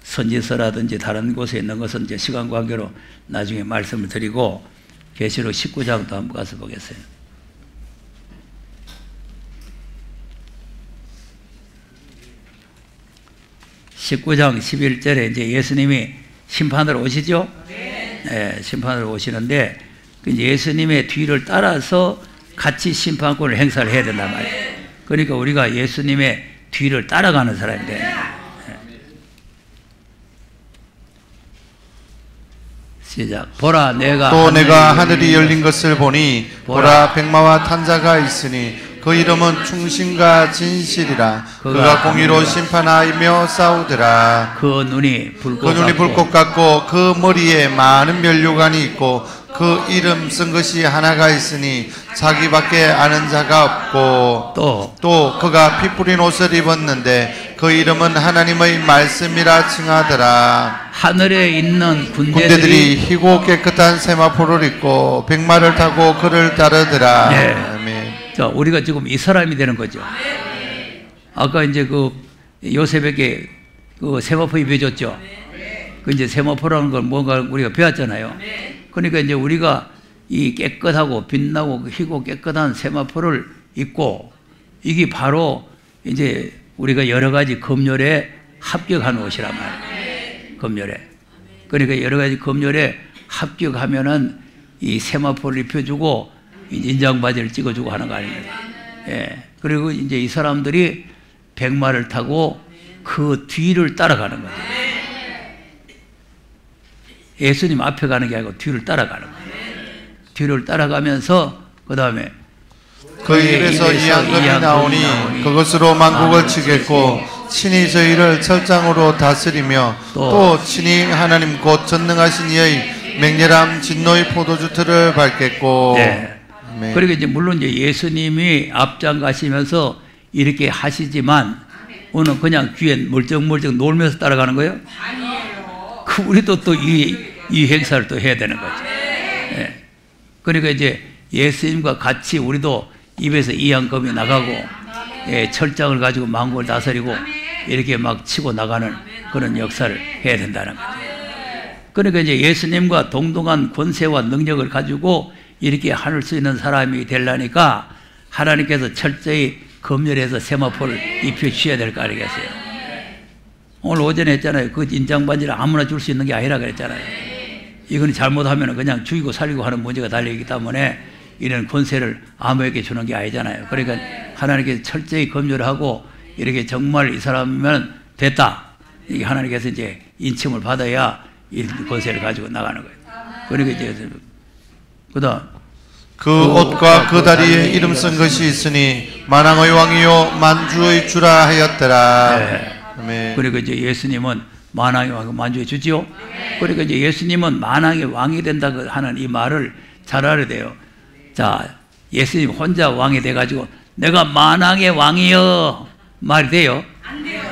선지서라든지 다른 곳에 있는 것은 이제 시간 관계로 나중에 말씀을 드리고, 계시록 19장도 한번 가서 보겠어요. (19장 11절에) 이제 예수님이 심판으로 오시죠? 네, 심판으로 오시는데, 이제 예수님의 뒤를 따라서 같이 심판권을 행사를 해야 된단 말이에요. 그러니까 우리가 예수님의 뒤를 따라가는 사람인데, 시작. 보라 내가 하늘이 열린 것을 보니 보라 백마와 탄자가 있으니 그 이름은 충신과 진실이라. 그가 공의로 심판하며 싸우더라. 그 눈이 불꽃 같고 그 머리에 많은 면류관이 있고 그 이름 쓴 것이 하나가 있으니 자기밖에 아는 자가 없고 또 그가 피 뿌린 옷을 입었는데 그 이름은 하나님의 말씀이라 칭하더라. 하늘에 있는 군대들이 희고 깨끗한 세마포를 입고 백마를 타고 그를 따르더라. 네. 아멘. 자, 우리가 지금 이 사람이 되는 거죠. 아까 이제 그 요셉에게 그 세마포 입혀줬죠. 그 이제 세마포라는 걸 뭔가 우리가 배웠잖아요. 그러니까 이제 우리가 이 깨끗하고 빛나고 희고 깨끗한 세마포를 입고, 이게 바로 이제 우리가 여러 가지 검열에 합격한 옷이란 말이에요. 검열에. 그러니까 여러 가지 검열에 합격하면은 이 세마포를 입혀주고 인장바지를 찍어주고 하는 거 아닙니까? 예. 그리고 이제 이 사람들이 백마를 타고 그 뒤를 따라가는 거죠. 예수님 앞에 가는 게 아니고 뒤를 따라가는 거예요. 뒤를 따라가면서 그 다음에 그의 입에서 이 양금이 나오니 그것으로 만국을 치겠고 친히 저희를 철장으로 다스리며 또 친히 하나님 곧 전능하신 이의 맹렬함 진노의 포도주 틀을 밟겠고. 네. 그리고 이제 물론 이제 예수님이 앞장 가시면서 이렇게 하시지만 오늘 그냥 뒤에 멀쩡멀쩡 놀면서 따라가는 거예요? 아니에요. 그 우리도 또 이 행사를 또 해야 되는 거죠. 네. 그러니까 이제 예수님과 같이 우리도 입에서 이양금이 나가고 예, 철장을 가지고 만국을 다스리고 이렇게 막 치고 나가는 그런 역사를 해야 된다는 거죠. 그러니까 이제 예수님과 동등한 권세와 능력을 가지고 이렇게 할 수 있는 사람이 되려니까 하나님께서 철저히 검열해서 세마포를 입혀주셔야 될 거 아니겠어요? 오늘 오전에 했잖아요. 그 인장반지를 아무나 줄 수 있는 게 아니라 그랬잖아요. 이건 잘못하면 그냥 죽이고 살리고 하는 문제가 달려있기 때문에 이런 권세를 아무에게 주는 게 아니잖아요. 그러니까 하나님께서 철저히 검열하고 이렇게 정말 이 사람이면 됐다. 이게 하나님께서 이제 인침을 받아야 이 권세를 가지고 나가는 거예요. 그러니까 이제 그다음 그 옷과 그 다리에 이름 쓴 것이 있으니 만왕의 왕이요 만주의 주라 하였더라. 네. 아멘. 그리고 이제 예수님은 만왕의 왕 만주의 주지요. 그러니까 이제 예수님은 만왕의 왕이 된다고 하는 이 말을 잘 알아야 돼요. 자, 예수님 혼자 왕이 돼가지고 내가 만왕의 왕이여 말이 돼요? 안 돼요.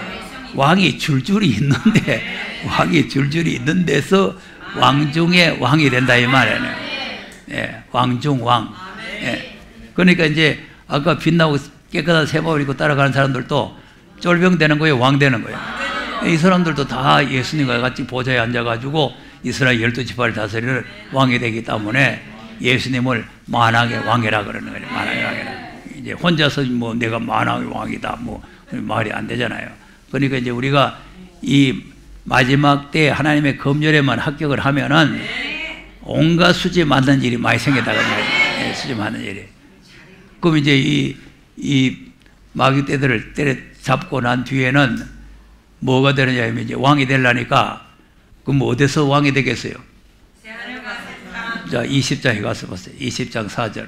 왕이 줄줄이 있는데 왕이 줄줄이 있는 데서 왕 중에 왕이 된다 이 말이에요. 예, 왕중 왕. 예. 그러니까 이제 아까 빛나고 깨끗한 세마포를 입고 따라가는 사람들도 쫄병 되는 거예요, 왕 되는 거예요. 이 사람들도 다 예수님과 같이 보좌에 앉아가지고 이스라엘 12지파를 다스리는 왕이 되기 때문에 예수님을 만왕의 왕이라 그러는 거예요. 만왕의 왕이라. 이제 혼자서 뭐 내가 만왕의 왕이다 뭐 말이 안 되잖아요. 그러니까 이제 우리가 이 마지막 때 하나님의 검열에만 합격을 하면은 온갖 수지 맞는 일이 많이 생긴다고 말이에요. 네, 수지 맞는 일이. 그럼 이제 이 마귀 떼들을 때려 잡고 난 뒤에는 뭐가 되느냐 하면 이제 왕이 되려니까 그럼 어디서 왕이 되겠어요? 자, 20장에 가서 보세요. 20장 4절.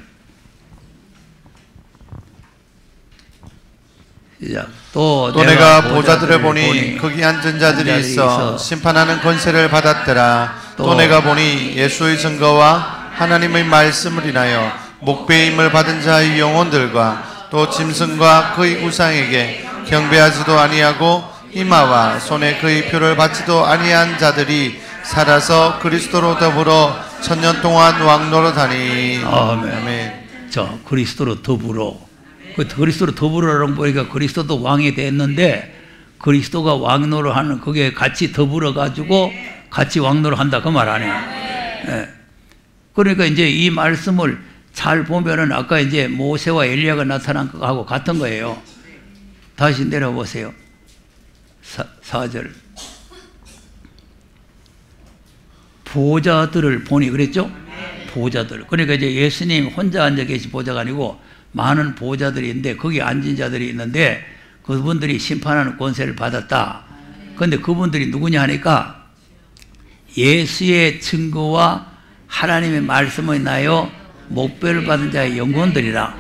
또 내가 보좌들을 보니 거기 앉은 자들이 있어 심판하는 권세를 받았더라. 또 내가 보니 예수의 증거와 하나님의 말씀을 인하여 목배임을 받은 자의 영혼들과 또 짐승과 그의 우상에게 경배하지도 아니하고 이마와 손에 그의 표를 받지도 아니한 자들이 살아서 그리스도로 더불어 1000년 동안 왕노릇하니. 아멘. 아멘. 자, 그리스도로 더불어. 그 그리스도로 더불어라고 보니까 그리스도도 왕이 됐는데 그리스도가 왕노릇하는 그게 같이 더불어 가지고 같이 왕노릇한다 그 말 아니에요. 예. 그러니까 이제 이 말씀을 잘 보면은 아까 이제 모세와 엘리야가 나타난 것하고 같은 거예요. 다시 내려보세요. 4절. 보좌들을 보니 그랬죠? 보좌들. 그러니까 이제 예수님 혼자 앉아 계신 보좌가 아니고 많은 보좌들이 있는데 거기 앉은 자들이 있는데 그분들이 심판하는 권세를 받았다. 그런데 그분들이 누구냐 하니까 예수의 증거와 하나님의 말씀을 인하여 목배를 받은 자의 영혼들이라.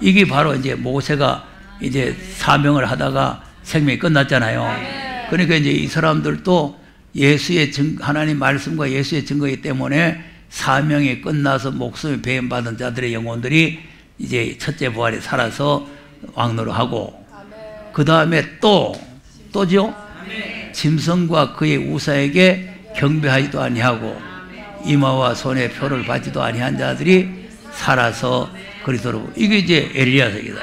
이게 바로 이제 모세가 이제 사명을 하다가 생명이 끝났잖아요. 그러니까 이제 이 사람들도 예수의 하나님 말씀과 예수의 증거이기 때문에 사명이 끝나서 목숨이 배임받은 자들의 영혼들이 이제 첫째 부활에 살아서 왕노릇하고 그 다음에 또죠? 짐승과 그의 우사에게 경배하지도 아니하고 이마와 손에 표를 받지도 아니한 자들이 살아서 그리스도로. 이게 이제 엘리야서기다.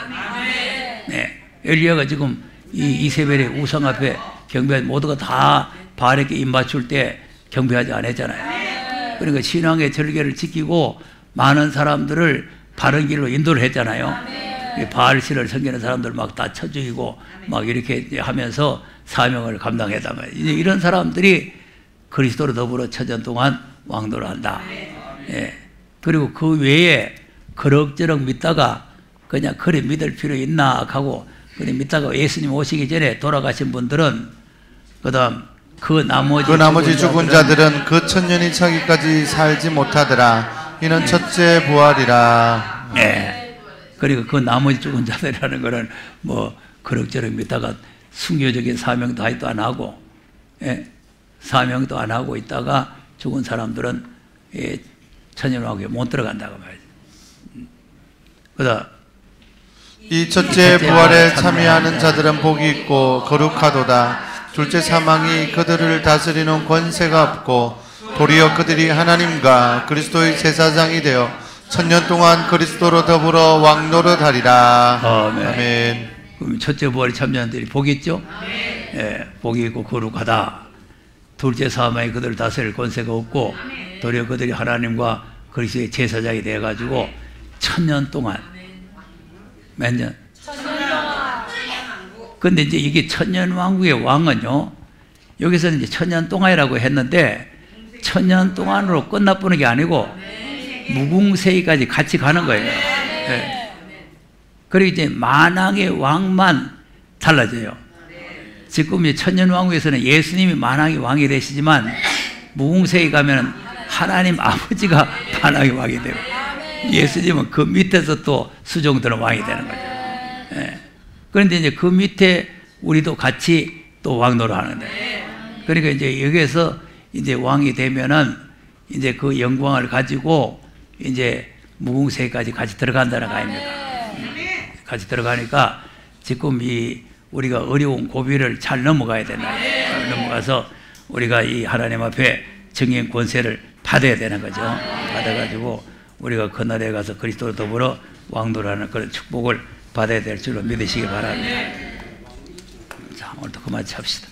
네, 엘리야가 지금 이 이세벨의 우상 앞에 경배 모두가 다 바알에게 입 맞출 때 경배하지 않았잖아요. 그러니까 신앙의 절개를 지키고 많은 사람들을 바른 길로 인도를 했잖아요. 바알신을 섬기는 사람들 막 다 쳐 죽이고 막 이렇게 하면서 사명을 감당했단 말이에요. 이제 이런 사람들이 그리스도로 더불어 1000년 동안 왕노를 한다. 예. 그리고 그 외에 그럭저럭 믿다가 그냥 그래 믿을 필요 있나 하고 그래 믿다가 예수님 오시기 전에 돌아가신 분들은 그다음 그 나머지 죽은 자들은 그 천년이 차기까지 살지 못하더라. 이는 첫째 부활이라. 네. 그리고 그 나머지 죽은 자들이라는 거는 뭐 그럭저럭 믿다가 순교적인 사명도 하지도 안 하고, 예, 사명도 안 하고 있다가 죽은 사람들은 예, 천년왕국에 못 들어간다고 말이죠. 그다음 이 첫째 부활에 참여하는 자들은 복이 있고 거룩하도다. 둘째 사망이 그들을 다스리는 권세가 없고 도리어 그들이 하나님과 그리스도의 제사장이 되어 천년 동안 그리스도로 더불어 왕노릇하리라. 아멘. 아멘. 그럼 첫째 부활에 참여하는 자들이 복이 있죠? 예, 복이 있고 거룩하다. 둘째 사망이 그들을 다스릴 권세가 없고 도리어 그들이 하나님과 그리스도의 제사장이 되어가지고 천년 동안 몇 년? 근데 이제 이게 천년왕국의 왕은요, 여기서는 이제 천년 동안이라고 했는데 천년 동안으로 끝나보는 게 아니고 무궁세기까지 같이 가는 거예요. 네. 그리고 이제 만왕의 왕만 달라져요. 지금 이 천년왕국에서는 예수님이 만왕의 왕이 되시지만 무궁세기 가면 하나님 아버지가 만왕의 왕이 돼요. 예수님은 그 밑에서 또 수종들은 왕이 되는 거죠. 예. 그런데 이제 그 밑에 우리도 같이 또 왕노를 하는데, 그러니까 이제 여기에서 이제 왕이 되면은 이제 그 영광을 가지고 이제 무궁세기까지 같이 들어간다는 거 아닙니까? 같이 들어가니까 지금 이 우리가 어려운 고비를 잘 넘어가야 된다. 넘어가서 우리가 이 하나님 앞에 정인 권세를 받아야 되는 거죠. 받아가지고 우리가 그날에 가서 그리스도로 더불어 왕노라는 그런 축복을 받아야 될 줄로 믿으시기 바랍니다. 자, 오늘도 그만 합시다.